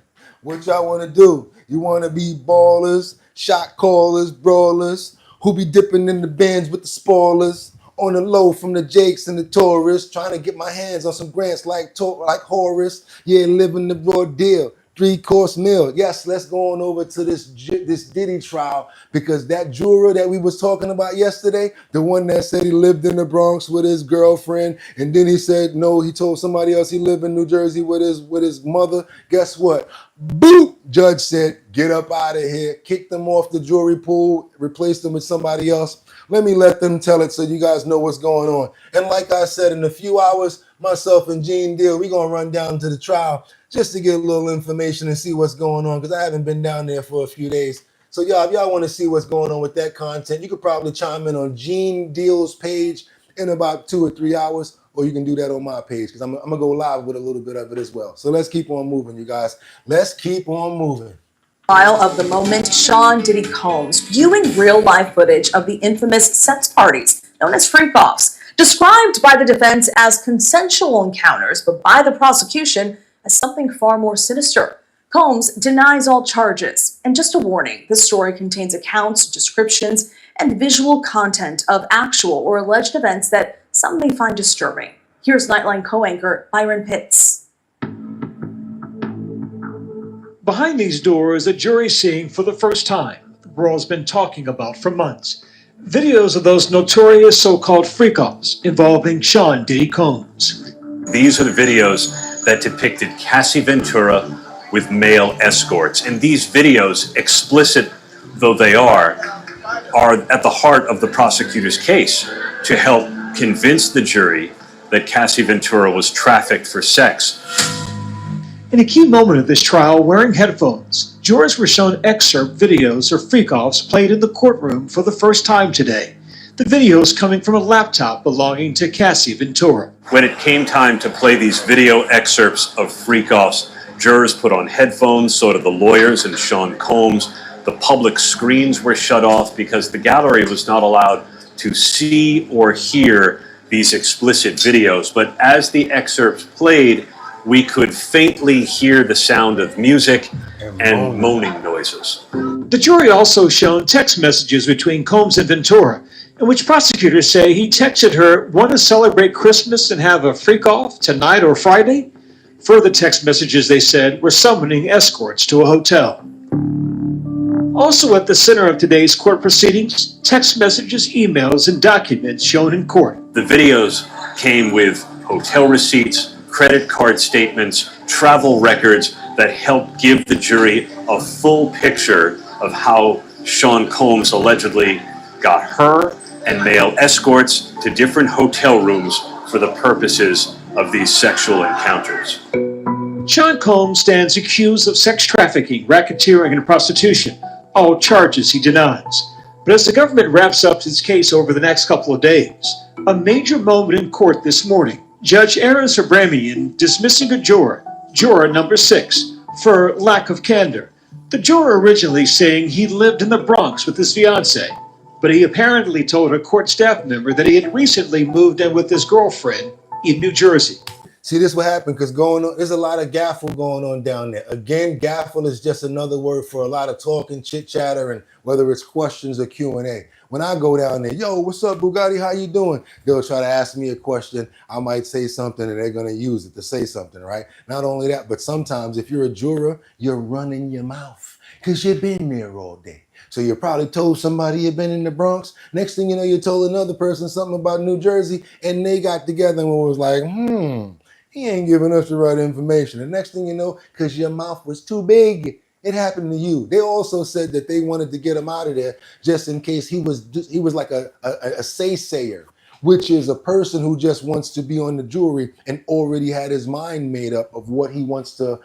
What y'all want to do? You want to be ballers, shot callers, brawlers, who be dipping in the bins with the spoilers, on the low from the Jakes and the tourists, trying to get my hands on some grants like Horace. Yeah, living the raw deal. 3-course meal. Yes, let's go on over to this Diddy trial because that juror that we was talking about yesterday, the one that said he lived in the Bronx with his girlfriend, and then he said no, he told somebody else he lived in New Jersey with his mother. Guess what? Boop! Judge said, get up out of here. Kicked them off the jury pool, replaced them with somebody else. Let me let them tell it so you guys know what's going on. And like I said, in a few hours, myself and Gene Deal, we're going to run down to the trial just to get a little information and see what's going on because I haven't been down there for a few days. So y'all, if y'all want to see what's going on with that content, you could probably chime in on Gene Deal's page in about 2 or 3 hours, or you can do that on my page because I'm going to go live with a little bit of it as well. So let's keep on moving, you guys. Let's keep on moving. Trial of the moment, Sean Diddy Combs viewing real-life footage of the infamous sex parties known as freak-offs, described by the defense as consensual encounters, but by the prosecution as something far more sinister. Combs denies all charges. And just a warning, this story contains accounts, descriptions, and visual content of actual or alleged events that some may find disturbing. Here's Nightline co-anchor Byron Pitts. Behind these doors, a jury seeing for the first time the world's been talking about for months. Videos of those notorious so-called freak-offs involving Sean Diddy Combs. These are the videos that depicted Cassie Ventura with male escorts. And these videos, explicit though they are at the heart of the prosecutor's case to help convince the jury that Cassie Ventura was trafficked for sex. In a key moment of this trial, wearing headphones, jurors were shown excerpt videos of freak-offs played in the courtroom for the first time today. The videos coming from a laptop belonging to Cassie Ventura. When it came time to play these video excerpts of freak-offs, jurors put on headphones, so did the lawyers and Sean Combs. The public screens were shut off because the gallery was not allowed to see or hear these explicit videos. But as the excerpt played, we could faintly hear the sound of music and moaning noises. The jury also shown text messages between Combs and Ventura, in which prosecutors say he texted her, "Want to celebrate Christmas and have a freak off tonight or Friday?" Further text messages, they said, were summoning escorts to a hotel. Also at the center of today's court proceedings, text messages, emails, and documents shown in court. The videos came with hotel receipts, credit card statements, travel records that helped give the jury a full picture of how Sean Combs allegedly got her and male escorts to different hotel rooms for the purposes of these sexual encounters. Sean Combs stands accused of sex trafficking, racketeering, and prostitution, all charges he denies. But as the government wraps up its case over the next couple of days, a major moment in court this morning, Judge Aaron Sabramian dismissing a juror, juror number 6, for lack of candor. The juror originally saying he lived in the Bronx with his fiancée, but he apparently told a court staff member that he had recently moved in with his girlfriend in New Jersey. See, this what happened because there's a lot of gaffle going on down there. Again, gaffle is just another word for a lot of talking, chit chatter, and whether it's questions or Q&A. When I go down there, yo, what's up, Bugatti? How you doing? They'll try to ask me a question. I might say something, and they're gonna use it to say something, right? Not only that, but sometimes if you're a juror, you're running your mouth because you've been there all day. So you probably told somebody you've been in the Bronx. Next thing you know, you told another person something about New Jersey, and they got together and was like, he ain't giving us the right information. The next thing you know, because your mouth was too big, it happened to you. They also said that they wanted to get him out of there just in case he was like a say-sayer, which is a person who just wants to be on the jury and already had his mind made up of what he wants his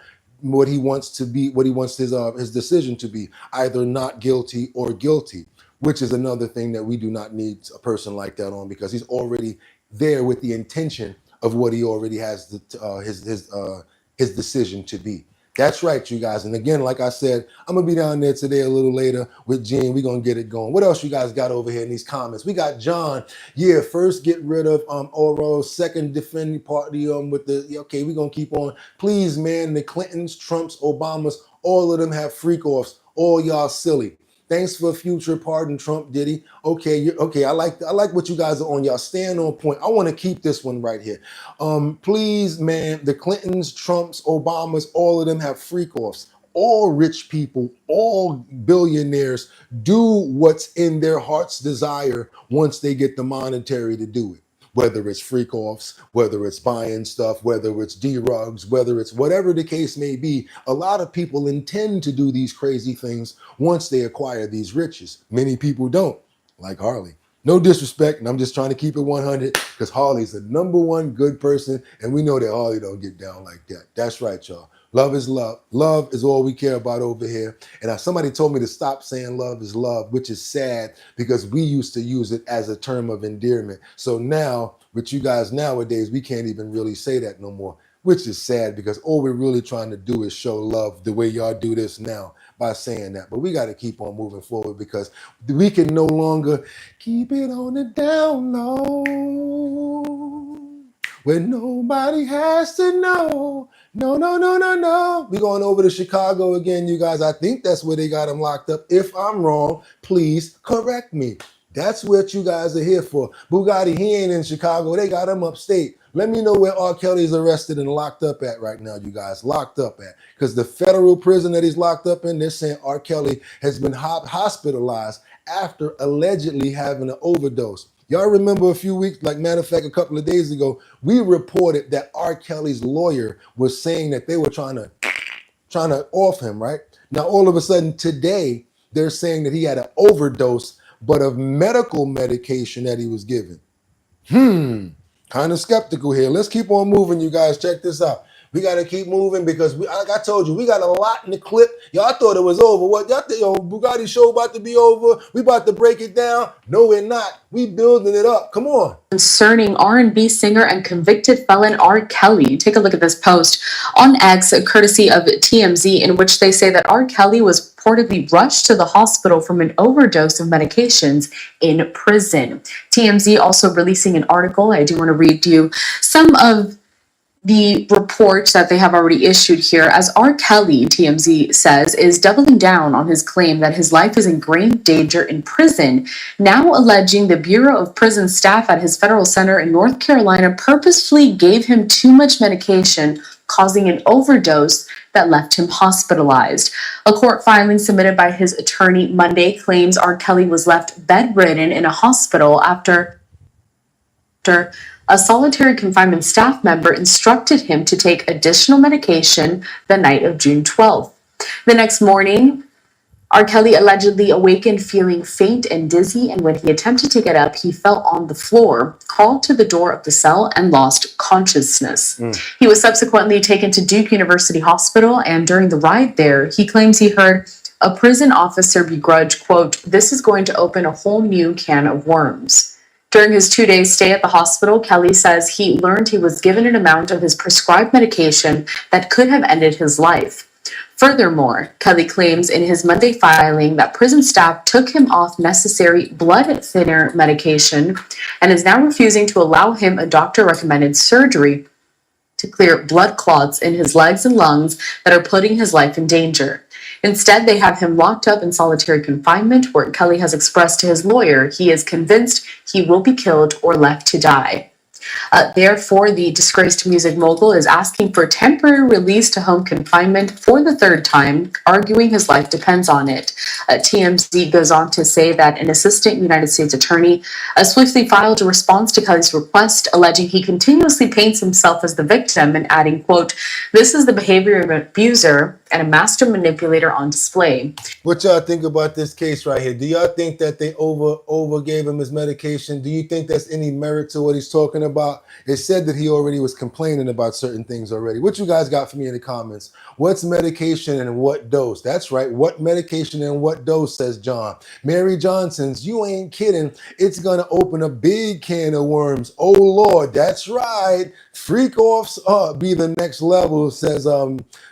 decision to be, either not guilty or guilty, which is another thing that we do not need a person like that on, because he's already there with the intention of what he already has his decision to be. That's right, you guys. And again, like I said, I'm gonna be down there today a little later with Gene. We're gonna get it going. What else you guys got over here in these comments? We got John. Yeah, first get rid of Aurora, second defending party with the okay, we're gonna keep on. Please, man, the Clintons, Trumps, Obamas, all of them have freak offs. All y'all silly. Thanks for future pardon, Trump, Diddy. Okay, okay. I like what you guys are on. Y'all stand on point. I want to keep this one right here. Please, man, the Clintons, Trumps, Obamas, all of them have freak offs. All rich people, all billionaires do what's in their heart's desire once they get the monetary to do it. Whether it's freak offs, whether it's buying stuff, whether it's D-rugs, whether it's whatever the case may be, a lot of people intend to do these crazy things once they acquire these riches. Many people don't, like Harley. No disrespect, and I'm just trying to keep it 100 because Harley's the #1 good person, and we know that Harley don't get down like that. That's right, y'all. Love is love. Love is all we care about over here. And somebody told me to stop saying love is love, which is sad because we used to use it as a term of endearment. So now, with you guys nowadays, we can't even really say that no more, which is sad because all we're really trying to do is show love the way y'all do this now by saying that. But we got to keep on moving forward because we can no longer keep it on the down low where nobody has to know. No, no, no, no, no. We're going over to Chicago again, you guys. I think that's where they got him locked up. If I'm wrong, please correct me. That's what you guys are here for. Bugatti, he ain't in Chicago. They got him upstate. Let me know where R. Kelly's arrested and locked up at right now, you guys. Locked up at. Because the federal prison that he's locked up in, they're saying R. Kelly has been hospitalized after allegedly having an overdose. Y'all remember a few weeks, like matter of fact, a couple of days ago, we reported that R. Kelly's lawyer was saying that they were trying to off him, right? Now, all of a sudden today, they're saying that he had an overdose, but of medical medication that he was given. Kind of skeptical here. Let's keep on moving, you guys. Check this out. We got to keep moving because, like I told you, we got a lot in the clip. Y'all thought it was over. What y'all think? Bugatti show about to be over. We about to break it down. No, we're not. We building it up. Come on. Concerning R&B singer and convicted felon R. Kelly. Take a look at this post on X, courtesy of TMZ, in which they say that R. Kelly was reportedly rushed to the hospital from an overdose of medications in prison. TMZ also releasing an article. I do want to read you some of the report that they have already issued here, as R. Kelly, TMZ says, is doubling down on his claim that his life is in grave danger in prison, now alleging the Bureau of Prison staff at his federal center in North Carolina purposefully gave him too much medication, causing an overdose that left him hospitalized. A court filing submitted by his attorney Monday claims R. Kelly was left bedridden in a hospital after a solitary confinement staff member instructed him to take additional medication the night of June 12th. The next morning, R. Kelly allegedly awakened feeling faint and dizzy, and when he attempted to get up, he fell on the floor, crawled to the door of the cell, and lost consciousness. He was subsequently taken to Duke University Hospital, and during the ride there, he claims he heard a prison officer begrudge, quote, "This is going to open a whole new can of worms." During his 2-day stay at the hospital, Kelly says he learned he was given an amount of his prescribed medication that could have ended his life. Furthermore, Kelly claims in his Monday filing that prison staff took him off necessary blood thinner medication and is now refusing to allow him a doctor-recommended surgery to clear blood clots in his legs and lungs that are putting his life in danger. Instead, they have him locked up in solitary confinement, where Kelly has expressed to his lawyer he is convinced he will be killed or left to die. Therefore, the disgraced music mogul is asking for temporary release to home confinement for the third time, arguing his life depends on it. TMZ goes on to say that an assistant United States attorney swiftly filed a response to Kelly's request, alleging he continuously paints himself as the victim and adding, quote, "This is the behavior of an abuser and a master manipulator on display." What y'all think about this case right here? Do y'all think that they over gave him his medication? Do you think there's any merit to what he's talking about? It said that he already was complaining about certain things already. What you guys got for me in the comments? What's medication and what dose? That's right. What medication and what dose, says John. Mary Johnson's, you ain't kidding. It's going to open a big can of worms. Oh, Lord. That's right. Freak offs be the next level, says,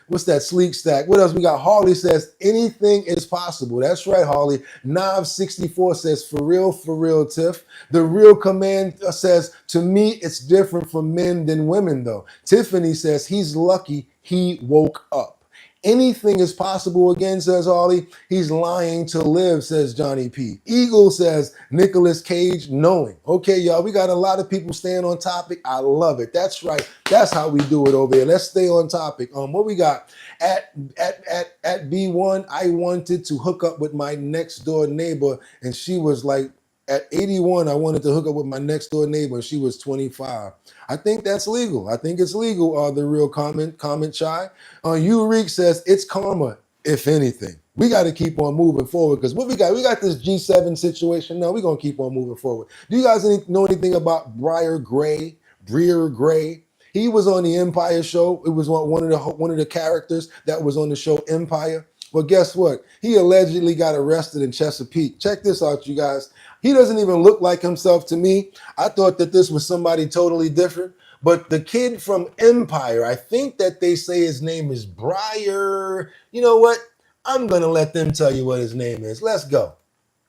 what's that, Sleek Stack? What else we got? Harley says, anything is possible. That's right, Harley. Nav64 says, for real, Tiff. The real command says, to me, it's different for men than women, though. Tiffany says, he's lucky he woke up. Anything is possible again, says Harley. He's lying to live, says Johnny P. Eagle says, Nicolas Cage knowing. Okay, y'all, we got a lot of people staying on topic. I love it. That's right. That's how we do it over here. Let's stay on topic. What we got? At B1, I wanted to hook up with my next door neighbor, and she was like, at 81, I wanted to hook up with my next door neighbor, and she was 25. I think that's legal. I think it's legal. The real comment shy. Urique says it's karma, if anything. We got to keep on moving forward because what we got this G7 situation. No, we're gonna keep on moving forward. Do you guys know anything about Briar Gray? He was on the Empire show. It was one of the characters that was on the show Empire. Well, guess what? He allegedly got arrested in Chesapeake. Check this out, you guys. He doesn't even look like himself to me. I thought that this was somebody totally different. But the kid from Empire, I think that they say his name is Briar. You know what? I'm going to let them tell you what his name is. Let's go.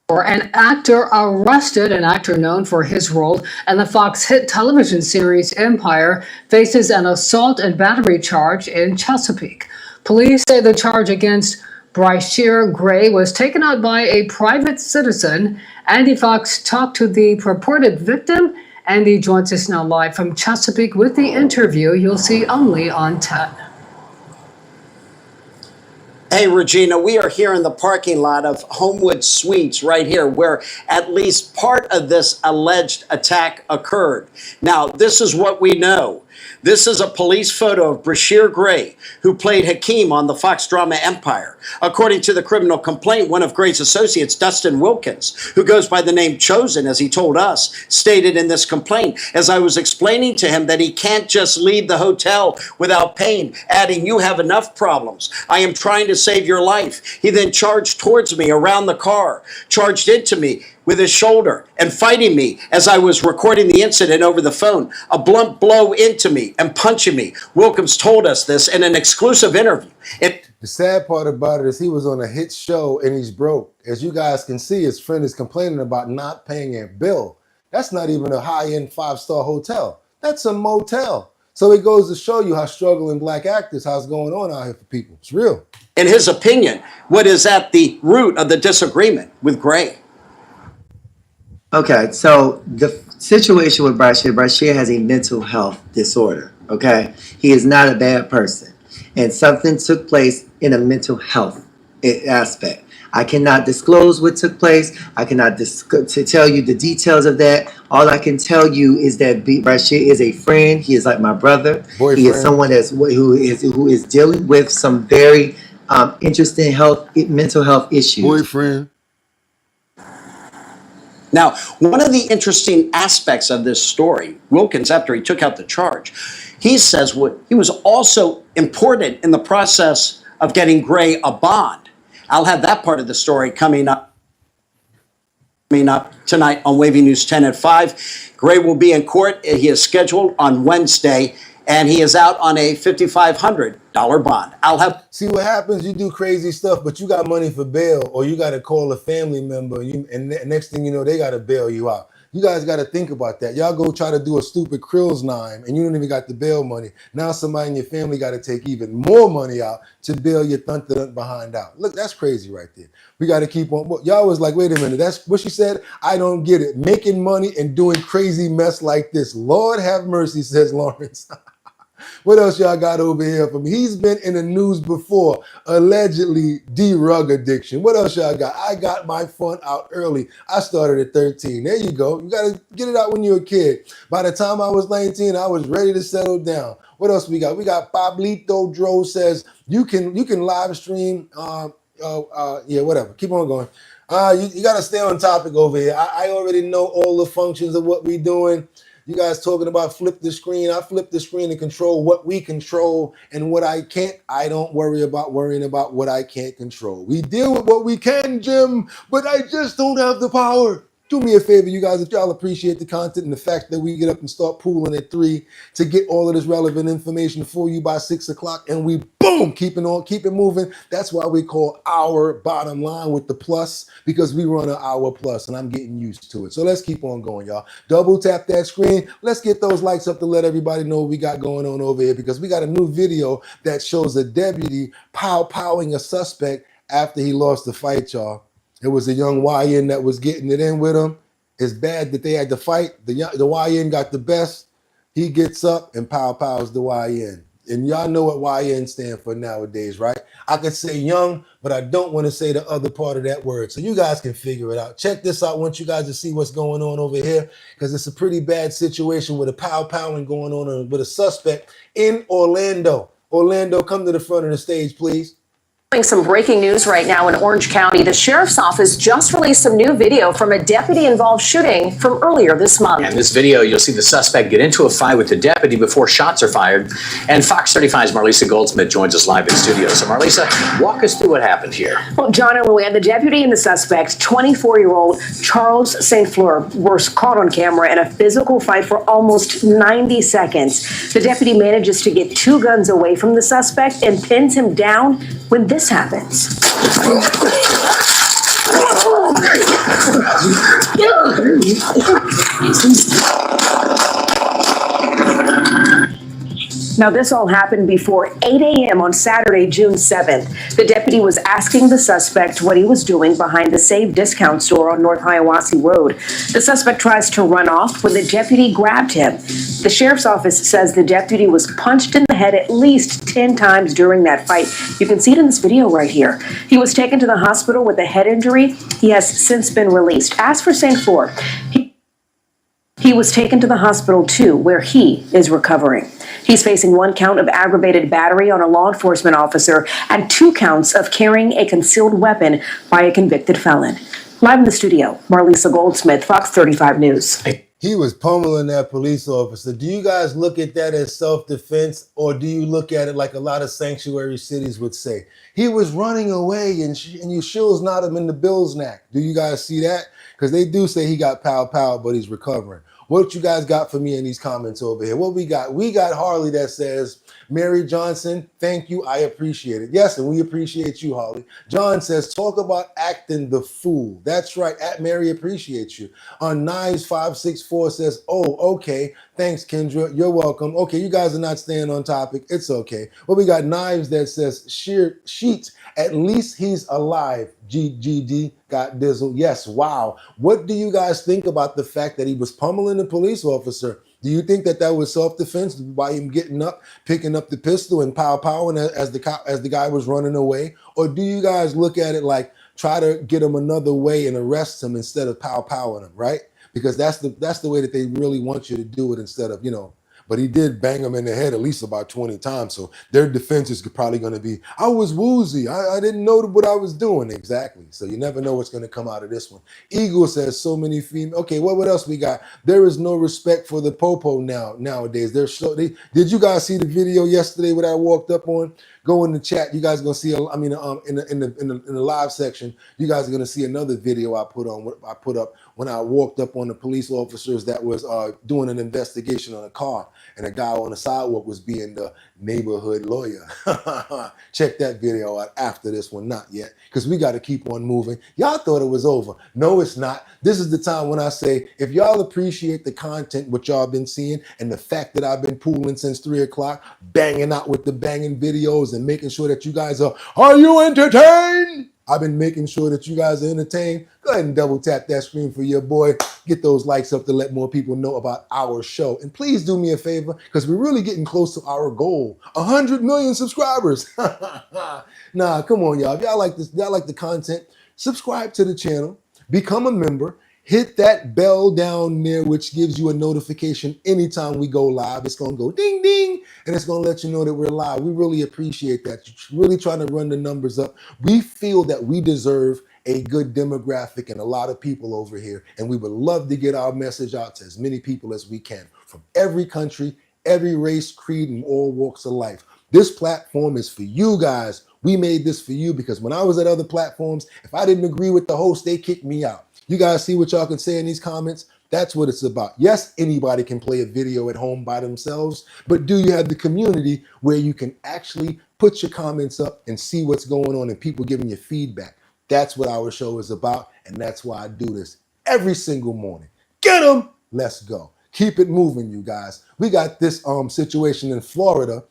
An actor arrested, an actor known for his role in the Fox hit television series Empire, faces an assault and battery charge in Chesapeake. Police say the charge against Briar Gray was taken out by a private citizen. Andy Fox talked to the purported victim. Andy joins us now live from Chesapeake with the interview you'll see only on 10. Hey, Regina, we are here in the parking lot of Homewood Suites right here, where at least part of this alleged attack occurred. Now, this is what we know. This is a police photo of Brashear Gray, who played Hakeem on the Fox drama Empire. According to the criminal complaint, one of Gray's associates, Dustin Wilkins, who goes by the name Chosen, as he told us, stated in this complaint, as I was explaining to him that he can't just leave the hotel without paying, adding, "You have enough problems. I am trying to save your life." He then charged towards me around the car, charged into me with his shoulder and fighting me as I was recording the incident over the phone, a blunt blow into me and punching me. Wilkins told us this in an exclusive interview. The sad part about it is he was on a hit show and he's broke. As you guys can see, his friend is complaining about not paying a bill. That's not even a high-end 5-star hotel. That's a motel. So it goes to show you how struggling black actors, how's going on out here for people. It's real. In his opinion, what is at the root of the disagreement with Gray? Okay, so the situation with Brashear has a mental health disorder, okay? He is not a bad person, and something took place in a mental health aspect. I cannot disclose what took place. I cannot to tell you the details of that. All I can tell you is that Brashear is a friend. He is like my brother. Boyfriend. He is someone who is dealing with some very interesting mental health issues. Boyfriend. Now, one of the interesting aspects of this story, Wilkins, after he took out the charge, he says he was also important in the process of getting Gray a bond. I'll have that part of the story coming up tonight on Wavy News 10 at 5. Gray will be in court. He is scheduled on Wednesday, and he is out on a $5,500 bond. See what happens? You do crazy stuff, but you got money for bail, or you got to call a family member, and next thing you know, they got to bail you out. You guys got to think about that. Y'all go try to do a stupid Krills 9, and you don't even got the bail money. Now somebody in your family got to take even more money out to bail your thunt behind out. Look, that's crazy right there. We got to keep on. Y'all was like, wait a minute, that's what she said? I don't get it. Making money and doing crazy mess like this. Lord have mercy, says Lawrence. What else y'all got over here for me? He's been in the news before, allegedly drug addiction. What else y'all got? I got my fun out early. I started at 13. There you go. You got to get it out when you're a kid. By the time I was 19, I was ready to settle down. What else we got? We got Pablito Dro says you can live stream. Yeah, whatever. Keep on going. You got to stay on topic over here. I already know all the functions of what we're doing. You guys talking about flip the screen. I flip the screen and control what we control, and what I can't, I don't worry about worrying about what I can't control. We deal with what we can, Jim, but I just don't have the power. Do me a favor, you guys, if y'all appreciate the content and the fact that we get up and start pooling at 3 to get all of this relevant information for you by 6 o'clock, and we boom, keep it moving. That's why we call our bottom line with the plus, because we run an hour plus, and I'm getting used to it. So let's keep on going, y'all. Double tap that screen. Let's get those likes up to let everybody know what we got going on over here, because we got a new video that shows a deputy pow-powing a suspect after he lost the fight, y'all. It was a young YN that was getting it in with him. It's bad that they had to fight. The YN got the best. He gets up and pows the YN. And y'all know what YN stand for nowadays, right? I could say young, but I don't want to say the other part of that word. So you guys can figure it out. Check this out. I want you guys to see what's going on over here, because it's a pretty bad situation with a pow-powing going on with a suspect in Orlando. Orlando, come to the front of the stage, please. Some breaking news right now in Orange County. The sheriff's office just released some new video from a deputy-involved shooting from earlier this month. In this video, you'll see the suspect get into a fight with the deputy before shots are fired. And Fox 35's Marlisa Goldsmith joins us live in studio. So Marlisa, walk us through what happened here. Well, John and Luann, the deputy and the suspect, 24-year-old Charles St. Fleur, were caught on camera in a physical fight for almost 90 seconds. The deputy manages to get 2 guns away from the suspect and pins him down when this happens. Now, this all happened before 8 a.m. on Saturday, June 7th. The deputy was asking the suspect what he was doing behind the Save Discount store on North Hiawassee Road. The suspect tries to run off when the deputy grabbed him. The sheriff's office says the deputy was punched in the head at least 10 times during that fight. You can see it in this video right here. He was taken to the hospital with a head injury. He has since been released. As for St. Fleur, he was taken to the hospital too, where he is recovering. He's facing 1 count of aggravated battery on a law enforcement officer and 2 counts of carrying a concealed weapon by a convicted felon. Live in the studio, Marlisa Goldsmith, Fox 35 News. He was pummeling that police officer. Do you guys look at that as self-defense, or do you look at it like a lot of sanctuary cities would say? He was running away and you shoes not him in the Bill's neck. Do you guys see that? Because they do say he got pow, but he's recovering. What you guys got for me in these comments over here? What we got? We got Harley that says, Mary Johnson, thank you, I appreciate it. Yes, and we appreciate you, Harley. John says, talk about acting the fool. That's right, at Mary appreciates you. On Knives 564 says, oh, okay, thanks, Kendra, you're welcome. Okay, you guys are not staying on topic, it's okay. Well, we got Knives that says, sheet, at least he's alive. GGD got Dizzle. Yes, wow. What do you guys think about the fact that he was pummeling the police officer? Do you think that that was self-defense by him getting up, picking up the pistol and powing as the guy was running away? Or do you guys look at it like try to get him another way and arrest him instead of powing him, right? Because that's the way that they really want you to do it instead of, but he did bang him in the head at least about 20 times. So their defense is probably going to be, I was woozy. I didn't know what I was doing. Exactly. So you never know what's going to come out of this one. Eagle says so many female. Okay, what else we got? There is no respect for the popo nowadays. Did you guys see the video yesterday when I walked up on? Go in the chat. You guys are gonna see. In the live section, you guys are gonna see another video I put up when I walked up on the police officers that was doing an investigation on a car, and a guy on the sidewalk was being the neighborhood lawyer. Check that video out after this one. Not yet, because we got to keep on moving. Y'all thought it was over. No, it's not. This is the time when I say, if y'all appreciate the content, what y'all been seeing, and the fact that I've been pooling since 3 o'clock, banging out with the banging videos and making sure that you guys are you entertained? I've been making sure that you guys are entertained. Go ahead and double tap that screen for your boy. Get those likes up to let more people know about our show. And please do me a favor, because we're really getting close to our goal, 100 million subscribers. Nah, come on, y'all. If y'all like this, y'all like the content, subscribe to the channel, become a member. Hit that bell down there, which gives you a notification anytime we go live. It's going to go ding, ding, and it's going to let you know that we're live. We really appreciate that. You're really trying to run the numbers up. We feel that we deserve a good demographic and a lot of people over here, and we would love to get our message out to as many people as we can from every country, every race, creed, and all walks of life. This platform is for you guys. We made this for you because when I was at other platforms, if I didn't agree with the host, they kicked me out. You guys see what y'all can say in these comments? That's what it's about. Yes, anybody can play a video at home by themselves, but do you have the community where you can actually put your comments up and see what's going on and people giving you feedback? That's what our show is about, and that's why I do this every single morning. Get them! Let's go. Keep it moving, you guys. We got this situation in Florida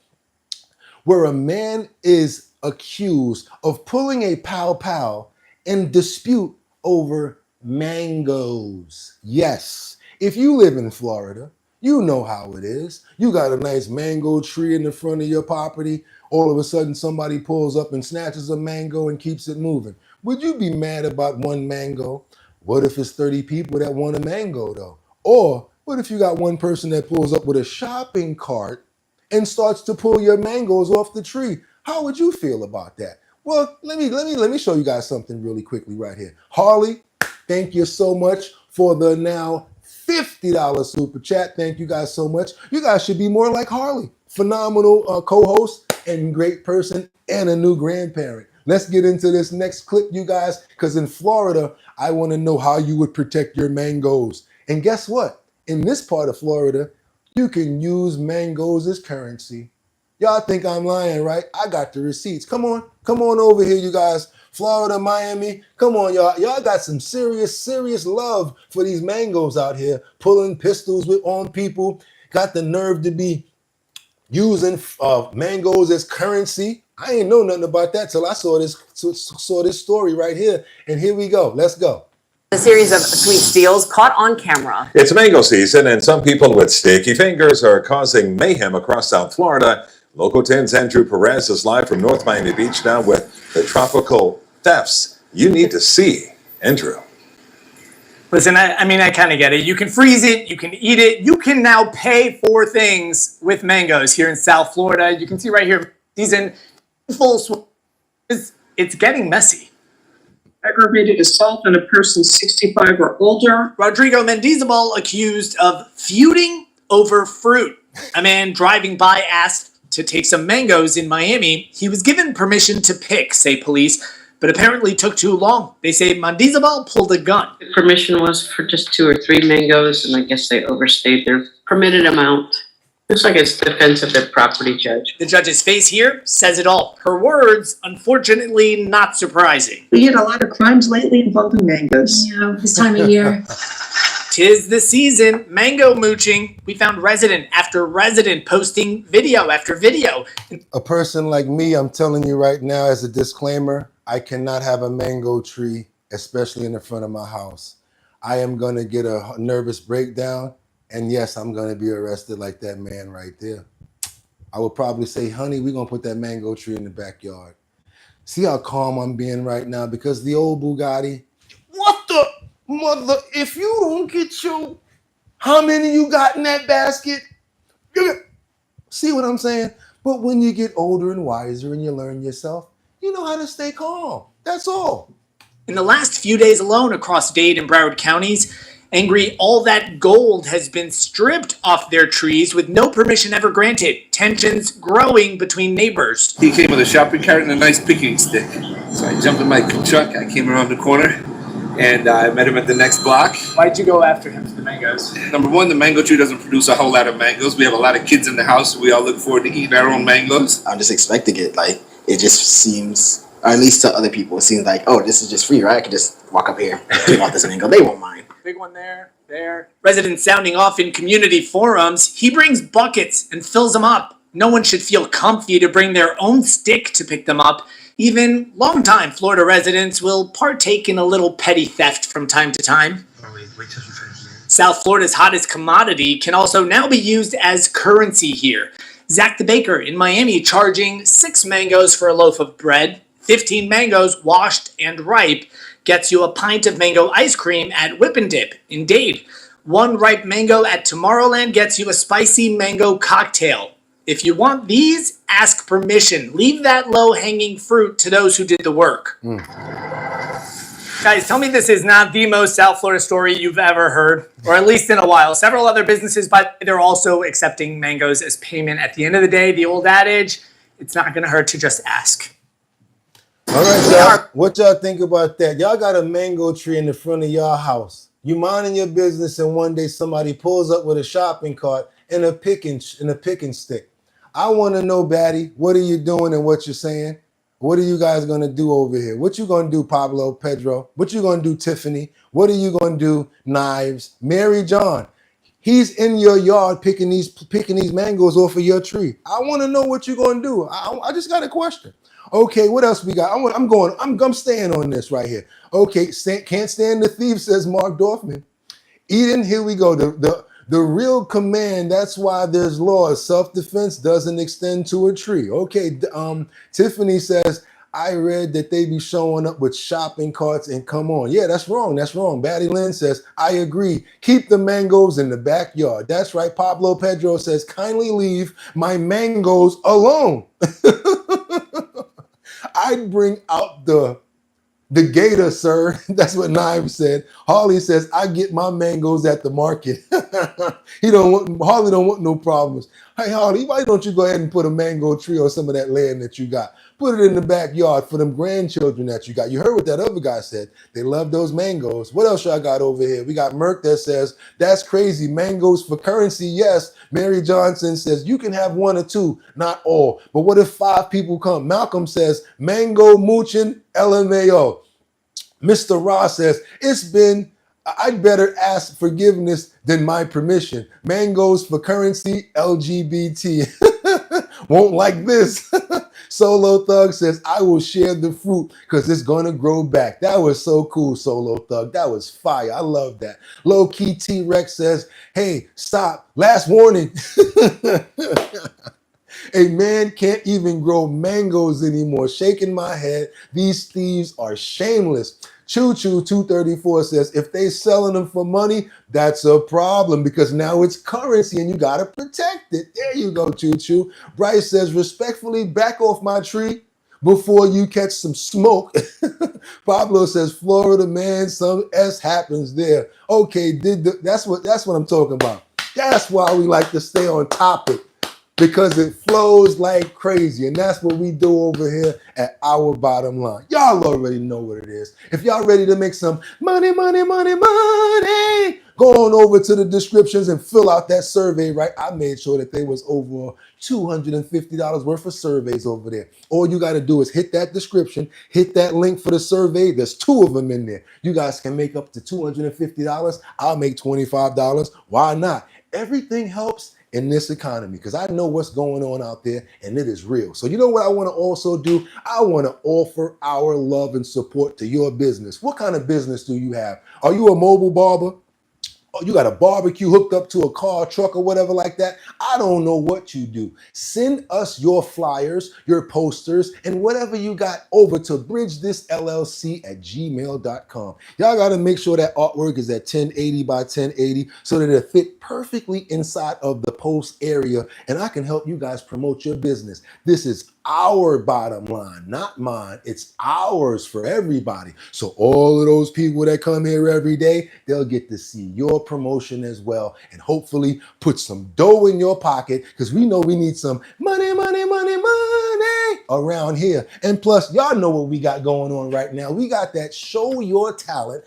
where a man is accused of pulling a pow in dispute over mangoes. Yes, if you live in Florida, you know how it is. You got a nice mango tree in the front of your property. All of a sudden, somebody pulls up and snatches a mango and keeps it moving. Would you be mad about one mango? What if it's 30 people that want a mango, though? Or what if you got one person that pulls up with a shopping cart and starts to pull your mangoes off the tree? How would you feel about that? Well, let me show you guys something really quickly right here. Harley, thank you so much for the now $50 super chat. Thank you guys so much. You guys should be more like Harley. Phenomenal co-host and great person and a new grandparent. Let's get into this next clip, you guys, because in Florida, I want to know how you would protect your mangoes. And guess what? In this part of Florida, you can use mangoes as currency. Y'all think I'm lying, right? I got the receipts. Come on over here, you guys. Florida, Miami, come on, y'all. Y'all got some serious love for these mangoes out here, pulling pistols on people. Got the nerve to be using mangoes as currency. I ain't know nothing about that till I saw this story right here. And here we go. Let's go. A series of sweet steals caught on camera. It's mango season, and some people with sticky fingers are causing mayhem across South Florida. Local 10's Andrew Perez is live from North Miami Beach now with the tropical thefts you need to see. Andrew. Listen, I mean, I kind of get it. You can freeze it, you can eat it, you can now pay for things with mangoes here in South Florida. You can see right here, these in full swing. It's getting messy. Aggravated assault on a person 65 or older. Rodrigo Mendizabal accused of feuding over fruit. A man driving by asked to take some mangoes in Miami. He was given permission to pick, say police, but apparently took too long. They say Mendizabal pulled a gun. The permission was for just 2 or 3 mangoes, and I guess they overstayed their permitted amount. Looks like it's defense of their property, Judge. The judge's face here says it all. Her words, unfortunately, not surprising. We get a lot of crimes lately involving mangoes. Yeah, this time of year. 'Tis the season, mango mooching. We found resident after resident posting video after video. A person like me, I'm telling you right now as a disclaimer, I cannot have a mango tree, especially in the front of my house. I am going to get a nervous breakdown. And yes, I'm going to be arrested like that man right there. I would probably say, honey, we're going to put that mango tree in the backyard. See how calm I'm being right now? Because the old Bugatti, what the mother, if you don't get your, how many you got in that basket? See what I'm saying? But when you get older and wiser and you learn yourself, you know how to stay calm. That's all. In the last few days alone across Dade and Broward counties, angry all that gold has been stripped off their trees with no permission ever granted. Tensions growing between neighbors. He came with a shopping cart and a nice picking stick. So I jumped in my truck, I came around the corner, and I met him at the next block. Why'd you go after him for the mangoes? Number one, the mango tree doesn't produce a whole lot of mangoes. We have a lot of kids in the house, so we all look forward to eating our own mangoes. I'm just expecting it. Like, it just seems, or at least to other people, it seems like, oh, this is just free, right? I can just walk up here and take off this mango. They won't mind. Big one there. Residents sounding off in community forums. He brings buckets and fills them up. No one should feel comfy to bring their own stick to pick them up. Even longtime Florida residents will partake in a little petty theft from time to time. South Florida's hottest commodity can also now be used as currency here. Zach the Baker in Miami charging 6 mangoes for a loaf of bread. 15 mangoes washed and ripe gets you a pint of mango ice cream at Whip and Dip in Dade. 1 ripe mango at Tomorrowland gets you a spicy mango cocktail. If you want these, ask permission. Leave that low-hanging fruit to those who did the work. Guys, tell me this is not the most South Florida story you've ever heard, or at least in a while. Several other businesses, but they're also accepting mangoes as payment. At the end of the day, the old adage, it's not going to hurt to just ask. All right, y'all. What y'all think about that? Y'all got a mango tree in the front of y'all house. You minding your business, and one day somebody pulls up with a shopping cart and a picking stick. I want to know, Batty, what are you doing and what you're saying? What are you guys going to do over here? What you going to do, Pablo, Pedro? What you going to do, Tiffany? What are you going to do, Knives? Mary John, he's in your yard picking these mangoes off of your tree. I want to know what you're going to do. I just got a question. Okay, what else we got? I'm staying on this right here. Okay, can't stand the thief, says Mark Dorfman. Eden, here we go. The real command, that's why there's laws. Self-defense doesn't extend to a tree. Okay, Tiffany says, I read that they be showing up with shopping carts and come on. Yeah, that's wrong. That's wrong. Batty Lynn says, I agree. Keep the mangoes in the backyard. That's right. Pablo Pedro says, kindly leave my mangoes alone. I'd bring out the gator, sir. That's what Knives said. Harley says, I get my mangoes at the market. Harley don't want no problems. Hey, Harley, why don't you go ahead and put a mango tree on some of that land that you got? Put it in the backyard for them grandchildren that you got. You heard what that other guy said. They love those mangoes. What else y'all got over here? We got Merck that says, that's crazy. Mangoes for currency, yes. Mary Johnson says, you can have 1 or 2, not all. But what if 5 people come? Malcolm says, mango mooching, LMAO. Mr. Ross says, I'd better ask forgiveness than my permission. Mangoes for currency, LGBT. Won't like this. Solo Thug says, I will share the fruit because it's going to grow back. That was so cool, Solo Thug. That was fire. I love that. Low Key T-Rex says, hey, stop. Last warning. A man can't even grow mangoes anymore. Shaking my head. These thieves are shameless. Choo Choo 234 says, if they selling them for money, that's a problem because now it's currency and you got to protect it. There you go, Choo Choo. Bryce says, respectfully, back off my tree before you catch some smoke. Pablo says, Florida, man, some S happens there. Okay, that's what I'm talking about. That's why we like to stay on topic, because it flows like crazy. And that's what we do over here at Our Bottom Line. Y'all already know what it is. If y'all ready to make some money, money, money, money, go on over to the descriptions and fill out that survey, right? I made sure that there was over $250 worth of surveys over there. All you got to do is hit that description, hit that link for the survey. There's 2 of them in there. You guys can make up to $250. I'll make $25. Why not? Everything helps in this economy because I know what's going on out there and it is real. So you know what I want to also do? I want to offer our love and support to your business. What kind of business do you have? Are you a mobile barber? Oh, you got a barbecue hooked up to a car, truck, or whatever like that? I don't know what you do. Send us your flyers, your posters, and whatever you got over to bridgethisllc@gmail.com. Y'all got to make sure that artwork is at 1080 by 1080 so that it fit perfectly inside of the post area, and I can help you guys promote your business. This is our bottom line, not mine. It's ours for everybody. So all of those people that come here every day, they'll get to see your promotion as well and hopefully put some dough in your pocket because we know we need some money, money, money, money around here. And plus, y'all know what we got going on right now. We got that show your talent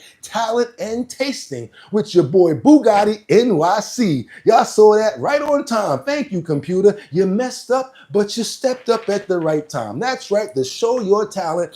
and tasting with your boy Boogotti NYC. Y'all saw that right on time. Thank you, computer. You messed up, but you stepped up at the right time. That's right, the show your talent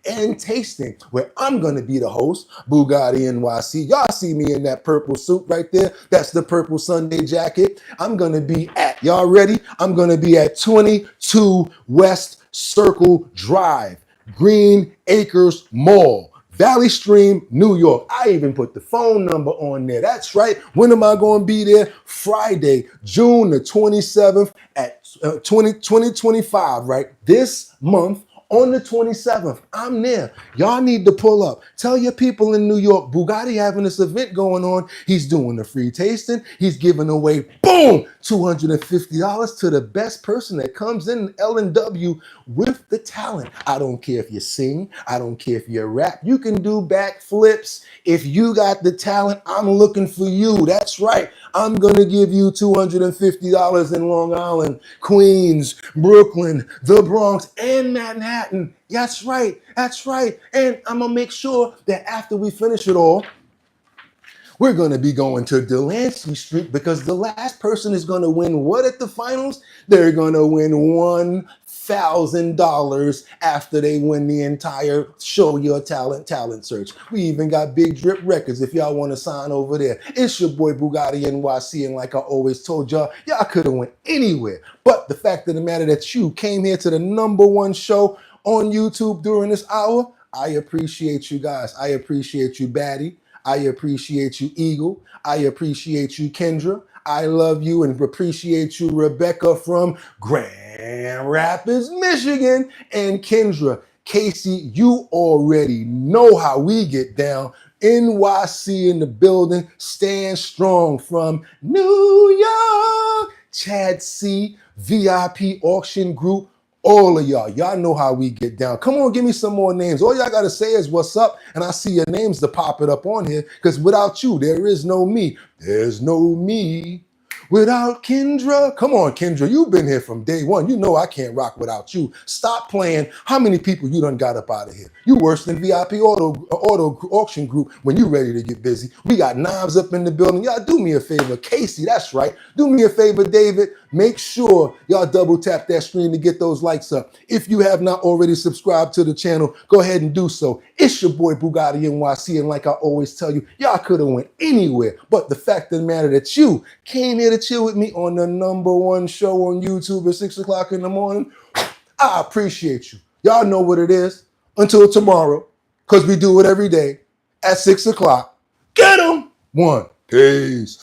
and tasting, where I'm going to be the host, Boogotti NYC. Y'all see me in that purple suit right there. That's the purple Sunday jacket. I'm going to be at, y'all ready? I'm going to be at 22 West Circle Drive, Green Acres Mall, Valley Stream, New York. I even put the phone number on there. That's right. When am I going to be there? Friday, June the 27th at 2025, right? This month on the 27th. I'm there. Y'all need to pull up. Tell your people in New York, Boogotti having this event going on. He's doing the free tasting. He's giving away, boom, $250 to the best person that comes in L&W with the talent. I don't care if you sing. I don't care if you rap. You can do backflips. If you got the talent, I'm looking for you. That's right. I'm going to give you $250 in Long Island, Queens, Brooklyn, the Bronx, and Manhattan. That's right. That's right. And I'm going to make sure that after we finish it all, we're going to be going to Delancey Street because the last person is going to win what at the finals? They're going to win $1,000 after they win the entire Show Your Talent search. We even got Big Drip Records if y'all want to sign over there. It's your boy Boogotti NYC, and like I always told y'all could have went anywhere. But the fact of the matter that you came here to the #1 show on YouTube during this hour, I appreciate you guys. I appreciate you, Batty. I appreciate you, Eagle. I appreciate you, Kendra. I love you and appreciate you, Rebecca from Grand Rapids, Michigan. And Kendra, Casey, you already know how we get down. NYC in the building. Stand strong from New York. Chad C, VIP Auction Group. All of y'all know how we get down. Come on, give me some more names. All y'all got to say is what's up, and I see your names to pop it up on here, because without you, there is no me. There's no me without Kendra. Come on, Kendra, you've been here from day one. You know I can't rock without you. Stop playing. How many people you done got up out of here? You worse than VIP Auto Auction Group when you ready to get busy. We got knives up in the building. Y'all do me a favor. Casey, that's right. Do me a favor, David. Make sure y'all double tap that screen to get those likes up. If you have not already subscribed to the channel, go ahead and do so. It's your boy Boogotti NYC, and like I always tell you, y'all could have went anywhere. But the fact of the matter that you came here to chill with me on the #1 show on YouTube at 6 o'clock in the morning, I appreciate you. Y'all know what it is. Until tomorrow, because we do it every day at 6 o'clock. Get 'em! 1. Peace.